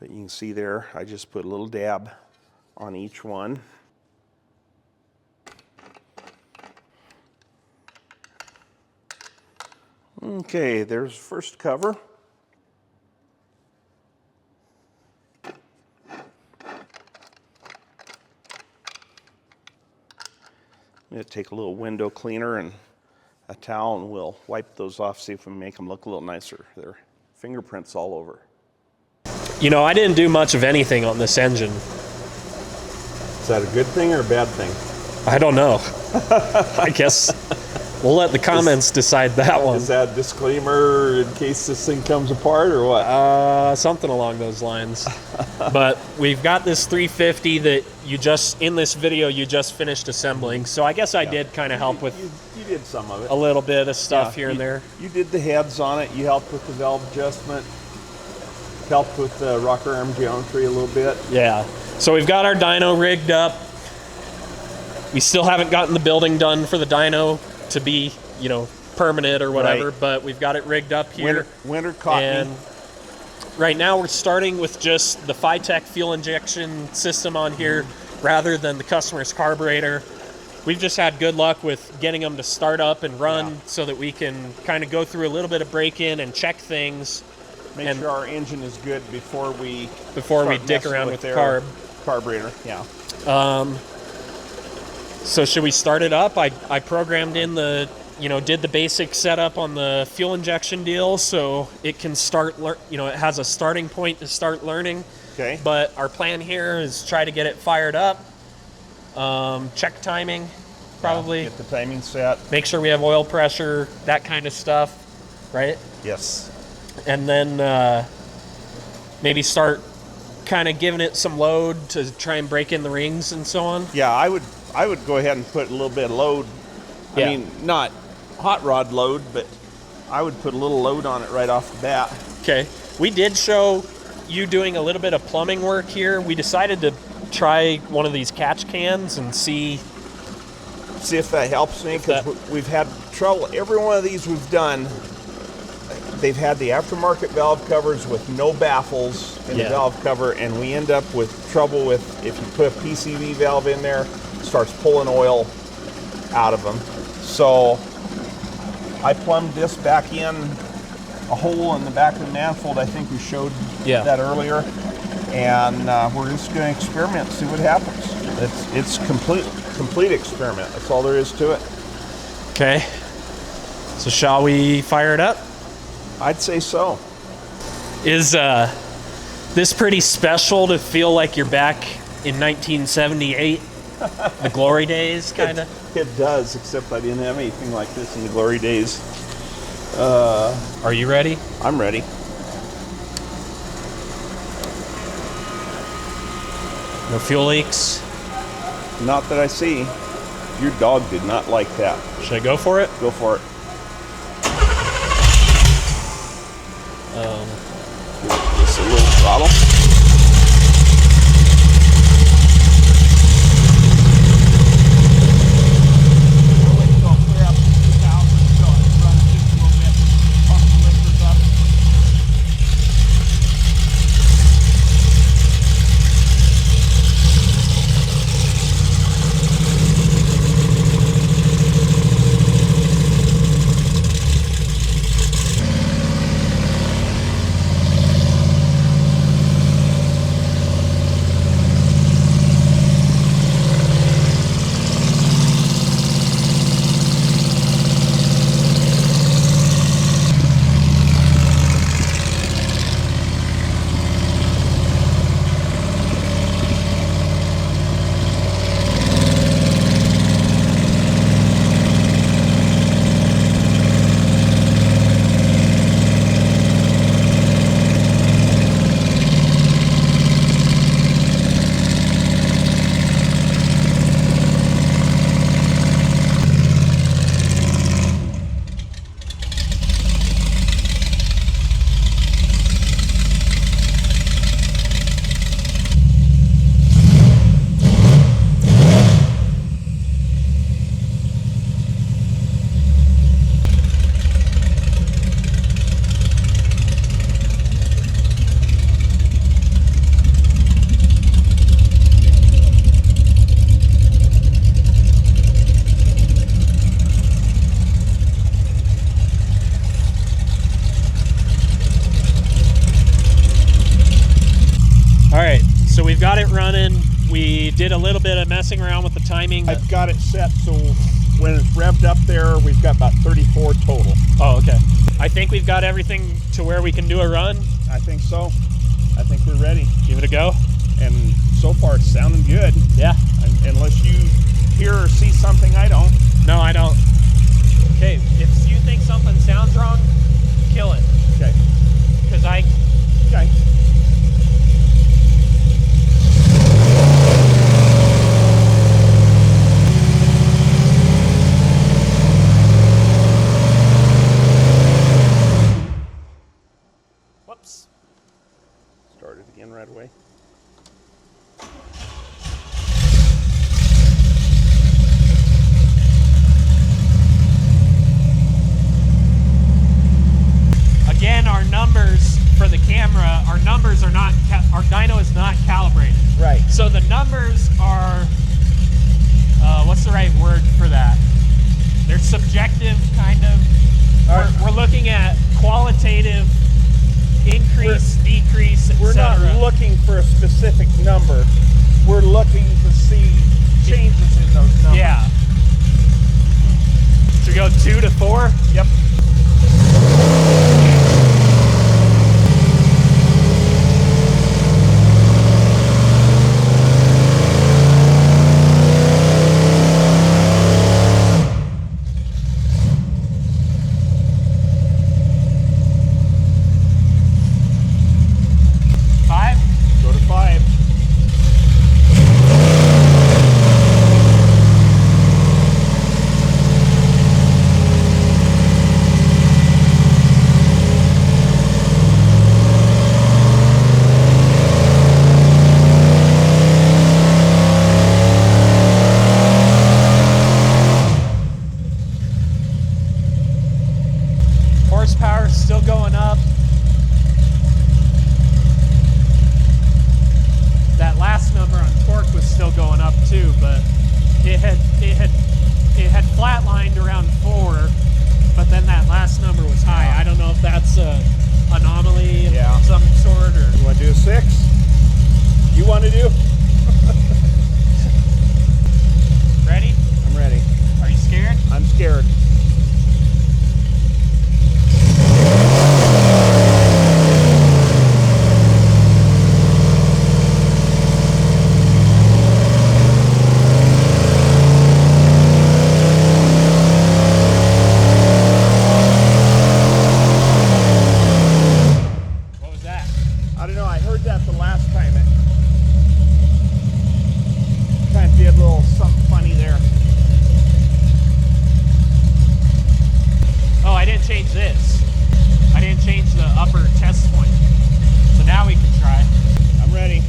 But you can see there, I just put a little dab on each one. Okay, there's the first cover. I'm gonna take a little window cleaner and a towel, and we'll wipe those off, see if we make them look a little nicer. They're fingerprints all over. You know, I didn't do much of anything on this engine. Is that a good thing or a bad thing? I don't know. I guess we'll let the comments decide that one. Is that a disclaimer in case this thing comes apart or what? Something along those lines. But we've got this 350 that you just, in this video, you just finished assembling. So I guess I did kind of help with You did some of it. a little bit of stuff here and there. You did the heads on it. You helped with the valve adjustment. Helped with the rocker arm geometry a little bit. Yeah. So we've got our dyno rigged up. We still haven't gotten the building done for the dyno to be, you know, permanent or whatever, Right. but we've got it rigged up here. Winter caught And me. right now we're starting with just the Phytech fuel injection system on here rather than the customer's carburetor. We've just had good luck with getting them to start up and run so that we can kind of go through a little bit of break-in and check things. Make sure our engine is good before we dick messing around with the their carburetor. Yeah. So should we start it up? I programmed in the, you know, did the basic setup on the fuel injection deal so it can start, you know, it has a starting point to start learning. Okay. But our plan here is try to get it fired up, check timing, probably. Get the timing set. Make sure we have oil pressure, that kind of stuff, right? Yes. And then maybe start kind of giving it some load to try and break in the rings and so on. Yeah, I would go ahead and put a little bit of load. Yeah. I mean, not hot rod load, but I would put a little load on it right off the bat. Okay. We did show you doing a little bit of plumbing work here. We decided to try one of these catch cans and see if that helps me, because we've had trouble. Every one of these we've done, they've had the aftermarket valve covers with no baffles in the valve cover, and we end up with trouble with, if you put a PCV valve in there, it starts pulling oil out of them. So I plumbed this back in, a hole in the back of the manifold. I think we showed that earlier, and we're just going to experiment, see what happens. It's complete experiment. That's all there is to it. Okay. So shall we fire it up? I'd say so. Is this pretty special to feel like you're back in 1978? The glory days, kind of? It does, except I didn't have anything like this in the glory days. Are you ready? I'm ready. No fuel leaks? Not that I see. Your dog did not like that. Should I go for it? Go for it. Just a little throttle. We did a little bit of messing around with the timing. I've got it set so when it's revved up there, we've got about 34 total. Oh, okay. I think we've got everything to where we can do a run. I think so. I think we're ready. Give it a go. And so far it's sounding good. Yeah. Unless you hear or see something I don't. No, I don't. Okay, if you think something sounds wrong, kill it. Okay. Because Okay. Whoops. Start it again right away. Again, our numbers for the camera, our numbers are not, our dyno is not calibrated. Right. So the numbers are, what's the right word for that? They're subjective, kind of. All right. We're looking at qualitative increase, decrease, etc. We're not looking for a specific number. We're looking to see changes in those numbers. Yeah. Should we go 2 to 4? Yep. Go to 5. Horsepower is still going up. That last number on torque was still going up too, but it had flatlined around 4, but then that last number was high. I don't know if that's a anomaly of some sort or. You want to do a 6? You want to do? Ready? I'm ready. Are you scared? I'm scared. What was that? I don't know. I heard that the last time. It kind of did a little something funny there. Oh, I didn't change this. I didn't change the upper test point. So now we can try. I'm ready.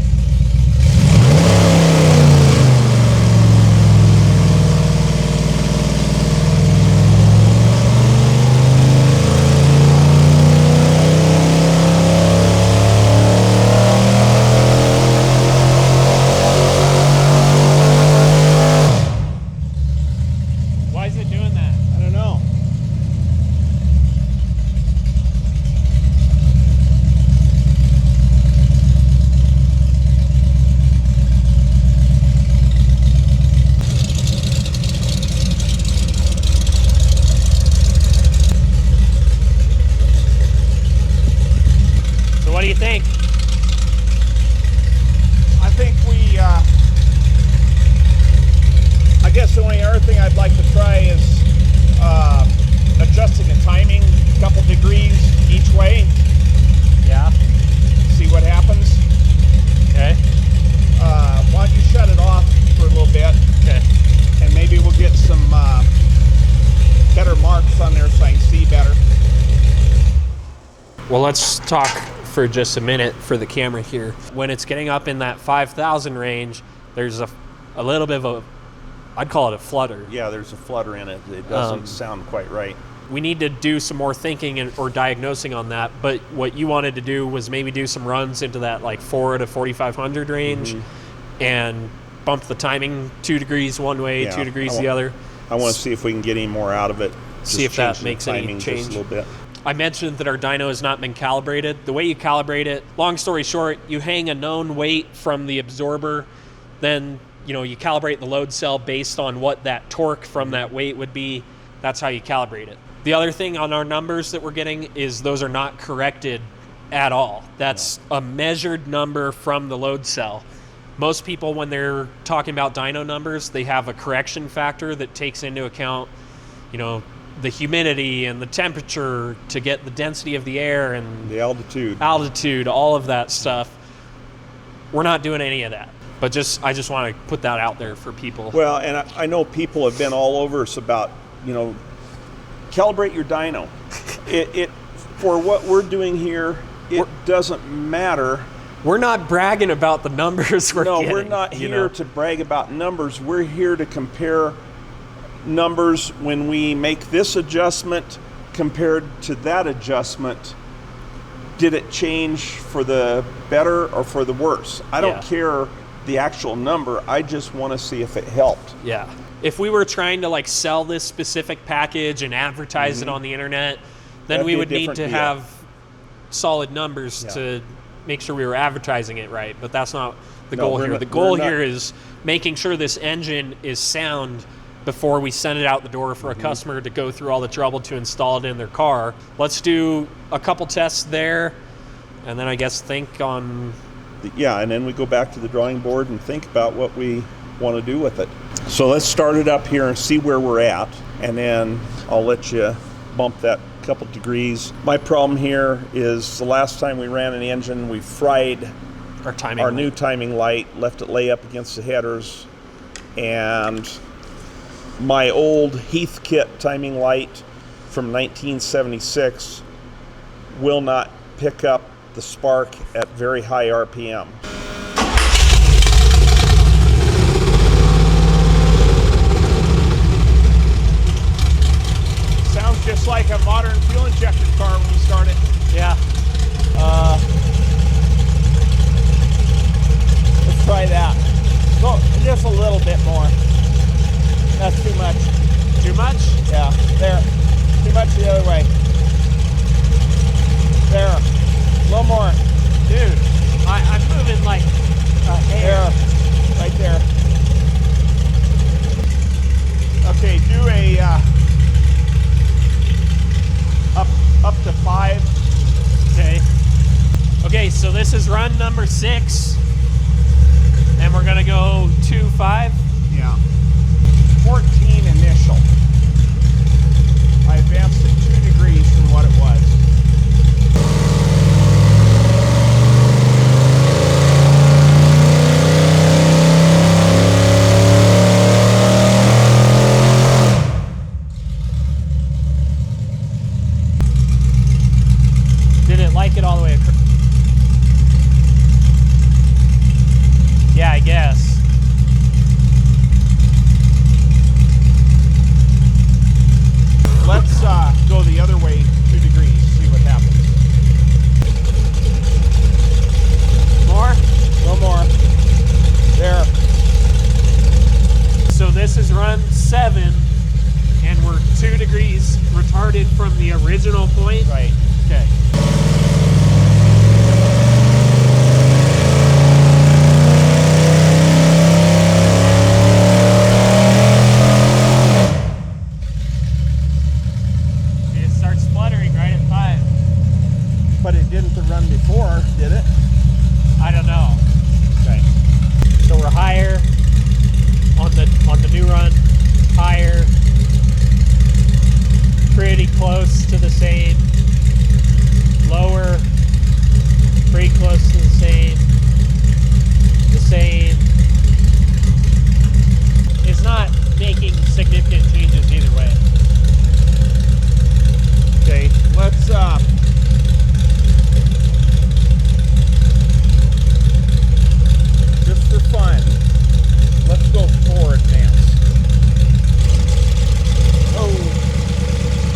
Why is it doing that? I don't know. So what do you think? I think I guess the only other thing I'd like to try is adjusting the timing a couple degrees each way. Yeah. See what happens. Okay. Why don't you shut it off for a little bit, Okay. and maybe we'll get some better marks on there so I can see better. Well, let's talk for just a minute for the camera here. When it's getting up in that 5,000 range, there's a little bit of a, I'd call it a flutter. Yeah, there's a flutter in it. It doesn't sound quite right. We need to do some more thinking or diagnosing on that, but what you wanted to do was maybe do some runs into that like 4 to 4,500 range and bump the timing 2 degrees one way, Yeah, 2 degrees the other. I want to see if we can get any more out of it. See if that makes any Just change. a little bit. I mentioned that our dyno has not been calibrated. The way you calibrate it, long story short, you hang a known weight from the absorber then you calibrate the load cell based on what that torque from that weight would be. That's how you calibrate it. The other thing on our numbers that we're getting is those are not corrected at all. That's a measured number from the load cell. Most people, when they're talking about dyno numbers, they have a correction factor that takes into account, the humidity and the temperature to get the density of the air and The altitude. all of that stuff. We're not doing any of that. But I just want to put that out there for people. Well, and I know people have been all over us about, calibrate your dyno. It for what we're doing here, it doesn't matter. We're not bragging about the numbers we're getting. No, we're not here to brag about numbers. We're here to compare numbers when we make this adjustment compared to that adjustment. Did it change for the better or for the worse? I don't care the actual number. I just want to see if it helped. Yeah. If we were trying to sell this specific package and advertise it on the internet, then That'd we be a would need different to deal. have solid numbers to make sure we were advertising it right. But that's not the goal here. The goal here is making sure this engine is sound before we send it out the door for a customer to go through all the trouble to install it in their car. Let's do a couple tests there, and then I guess think on... Yeah, and then we go back to the drawing board and think about what we want to do with it. So let's start it up here and see where we're at, and then I'll let you bump that couple degrees. My problem here is the last time we ran an engine, we fried our new timing light, left it lay up against the headers, and my old Heathkit timing light from 1976 will not pick up the spark at very high RPM. Sounds just like a modern fuel injector car when you start it. Yeah. Let's try that. Go just a little bit more. That's too much. Too much? Yeah, there. Too much the other way. There. A little more. Dude, I'm moving like a hair. There. Right there. Okay, do a up to 5. Okay. Okay, so this is run number 6, and we're gonna go 2.5. Yeah. 14 initial. I advanced it 2 degrees from what it was. Did it like it all the way across? Yeah, I guess. Let's go the other way 2 degrees, see what happens. More? A little more. There. So this is run 7, and we're 2 degrees retarded from the original point. Right. Okay. It starts fluttering right at 5. But it didn't run before, did it? I don't know. Okay. So we're higher on the new run, higher, pretty close to the same, lower, pretty close to the same. It's not making significant changes either way. Okay, let's just for fun, let's go 4 advance. Oh.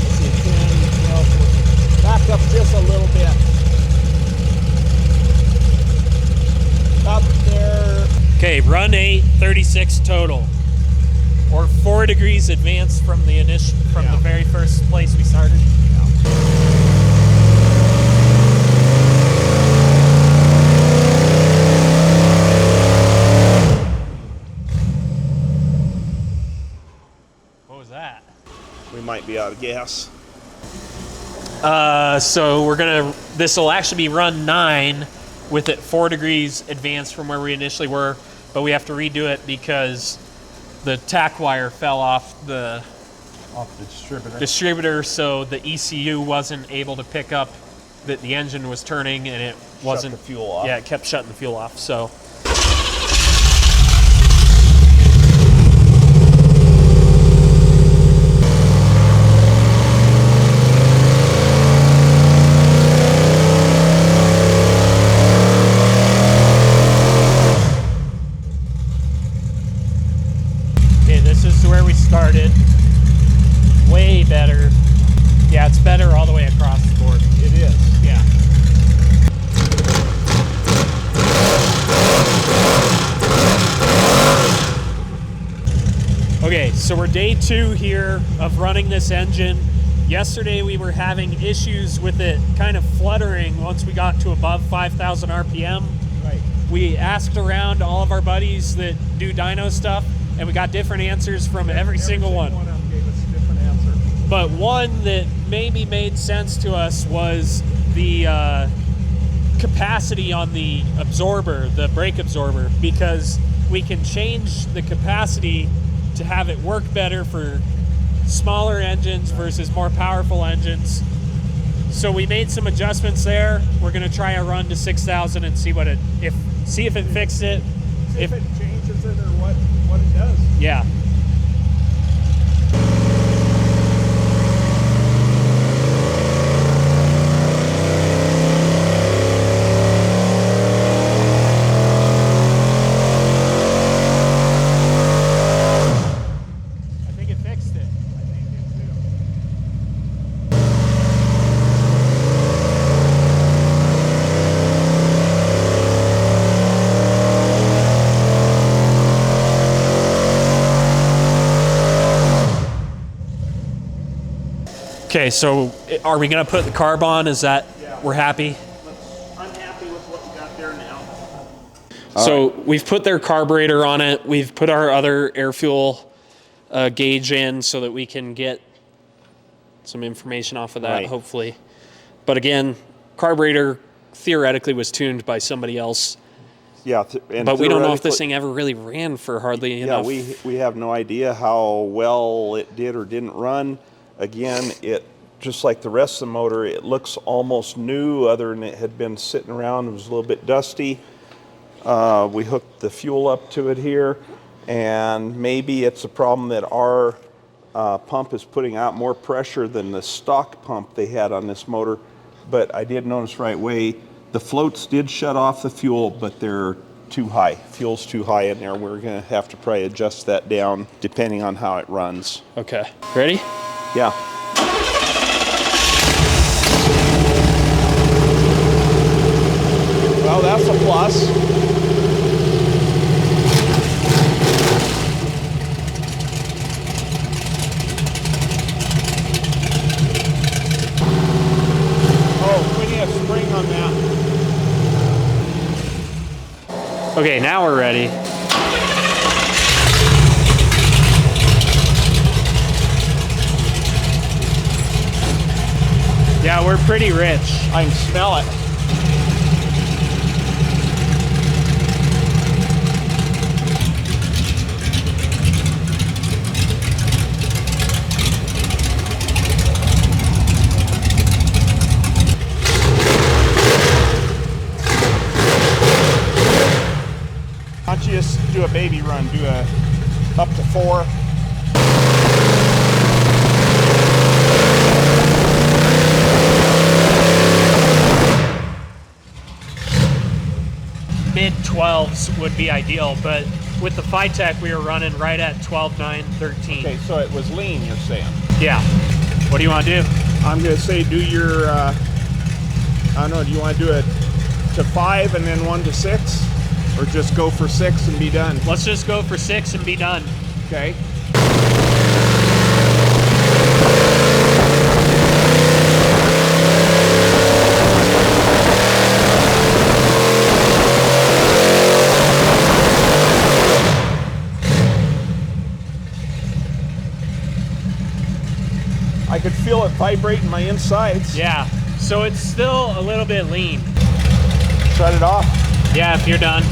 Let's see, 10, 12, 14. Back up just a little bit. Up there. Okay, run 8, 36 total. Or 4 degrees advanced from the the very first place we started. We might be out of gas. So this will actually be run 9 with it 4 degrees advanced from where we initially were, but we have to redo it because the tack wire fell off the distributor, so the ECU wasn't able to pick up that the engine was turning, and it wasn't. Shut the fuel off. Yeah, it kept shutting the fuel off. So. Okay, this is where we started. Way better. Yeah, it's better all the way across the board. It is. Yeah. Okay, so we're day 2 here of running this engine. Yesterday we were having issues with it kind of fluttering once we got to above 5,000 RPM. Right. We asked around all of our buddies that do dyno stuff, and we got different answers from every single one. One of them gave us a different answer. But one that maybe made sense to us was the capacity on the absorber, the brake absorber, because we can change the capacity to have it work better for smaller engines versus more powerful engines. So we made some adjustments there. We're gonna try a run to 6,000 and see if it fixed it. If it changes it or what it does. Yeah. I think it fixed it. I think it too. Okay, so are we gonna put the carb on? Is that, we're happy? I'm happy with what we got there now. So we've put their carburetor on it. We've put our other air fuel gauge in so that we can get some information off of that, Right. hopefully. But again, carburetor theoretically was tuned by somebody else, Yeah, but we don't know if this thing ever really ran for hardly enough. we have no idea how well it did or didn't run. Again, it just like the rest of the motor, it looks almost new, other than it had been sitting around. It was a little bit dusty. We hooked the fuel up to it here, and maybe it's a problem that our pump is putting out more pressure than the stock pump they had on this motor. But I did notice right away, the floats did shut off the fuel, but they're too high. Fuel's too high in there. We're gonna have to probably adjust that down depending on how it runs. Okay, ready? Yeah. Well, that's a plus. Oh, we need a spring on that. Okay, now we're ready. Yeah, we're pretty rich. I can smell it. Why don't you just do a baby run, do a up to 4. Mid-12s would be ideal, but with the Phytech, we were running right at 12, 9, 13. Okay, so it was lean, you're saying. Yeah. What do you want to do? I'm gonna say do your, I don't know, do you want to do it to 5 and then 1 to 6? Or just go for 6 and be done? Let's just go for 6 and be done. Okay. I could feel it vibrate in my insides. Yeah, so it's still a little bit lean. Shut it off. Yeah, if you're done.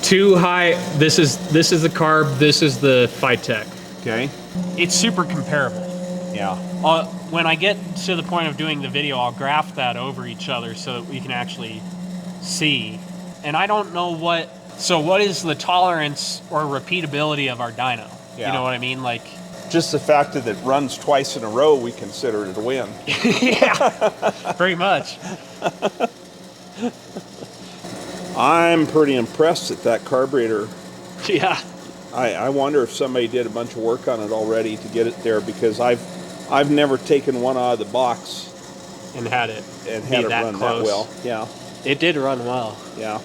Too high. This is the carb. This is the Phytech. Okay. It's super comparable. Yeah. When I get to the point of doing the video, I'll graph that over each other so that we can actually see. And I don't know what. So what is the tolerance or repeatability of our dyno? Yeah. You know what I mean? Like. Just the fact that it runs twice in a row, we consider it a win. Yeah. Pretty much. I'm pretty impressed at that carburetor. Yeah. I wonder if somebody did a bunch of work on it already to get it there, because I've never taken one out of the box And had it run that well. Yeah. It did run well. Yeah.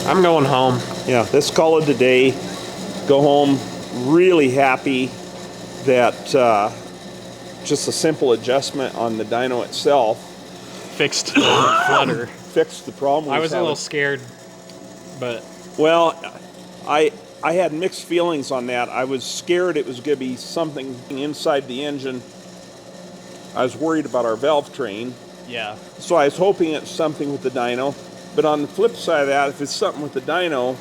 I'm going home. Yeah. Let's call it a day. Go home really happy that just a simple adjustment on the dyno itself Fixed the flutter. fixed the problem. I was a little scared, but Well, I had mixed feelings on that. I was scared it was going to be something inside the engine. I was worried about our valve train. yeah. So I was hoping it's something with the dyno. But on the flip side of that, if it's something with the dyno,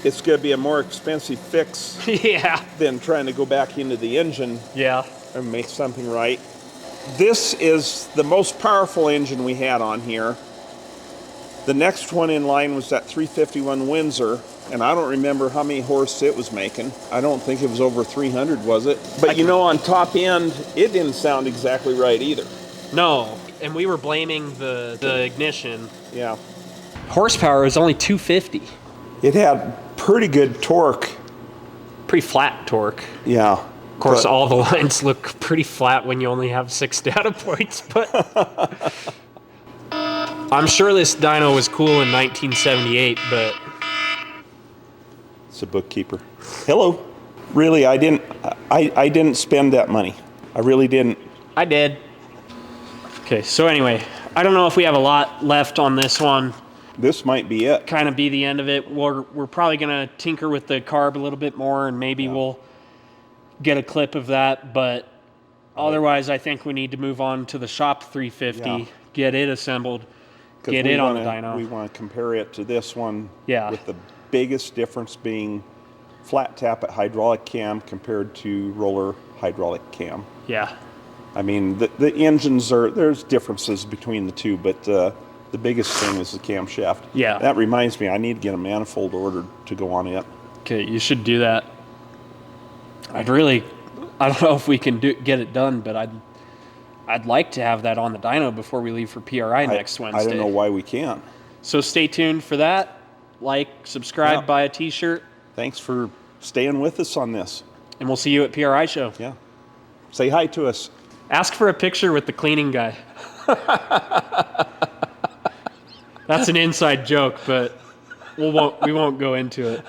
it's going to be a more expensive fix Yeah. than trying to go back into the engine Yeah. and make something right. This is the most powerful engine we had on here. The next one in line was that 351 Windsor, and I don't remember how many horse it was making. I don't think it was over 300, was it? But you know, on top end, it didn't sound exactly right either. No, and we were blaming the ignition. Yeah. Horsepower is only 250. It had pretty good torque. Pretty flat torque. Yeah. Of course, all the lines look pretty flat when you only have 6 data points, but I'm sure this dyno was cool in 1978, but It's a bookkeeper. Hello. Really, I didn't spend that money. I really didn't. I did. Okay, so anyway, I don't know if we have a lot left on this one. This might be it. Kind of be the end of it. We're probably going to tinker with the carb a little bit more, and maybe we'll get a clip of that, but otherwise I think we need to move on to the shop 350, Yeah. get it assembled, 'Cause get we it on the wanna- dyno. We want to compare it to this one. Yeah. With the biggest difference being flat tappet hydraulic cam compared to roller hydraulic cam. Yeah. I mean, the engines there's differences between the two, but the biggest thing is the camshaft. Yeah. That reminds me, I need to get a manifold ordered to go on it. Okay, you should do that. I don't know if we can get it done, but I'd like to have that on the dyno before we leave for PRI next Wednesday. I don't know why we can't. So stay tuned for that. Like, subscribe, Yeah. buy a t-shirt, Thanks for staying with us on this. and we'll see you at PRI show. Yeah. Say hi to us. Ask for a picture with the cleaning guy. That's an inside joke, but we won't go into it.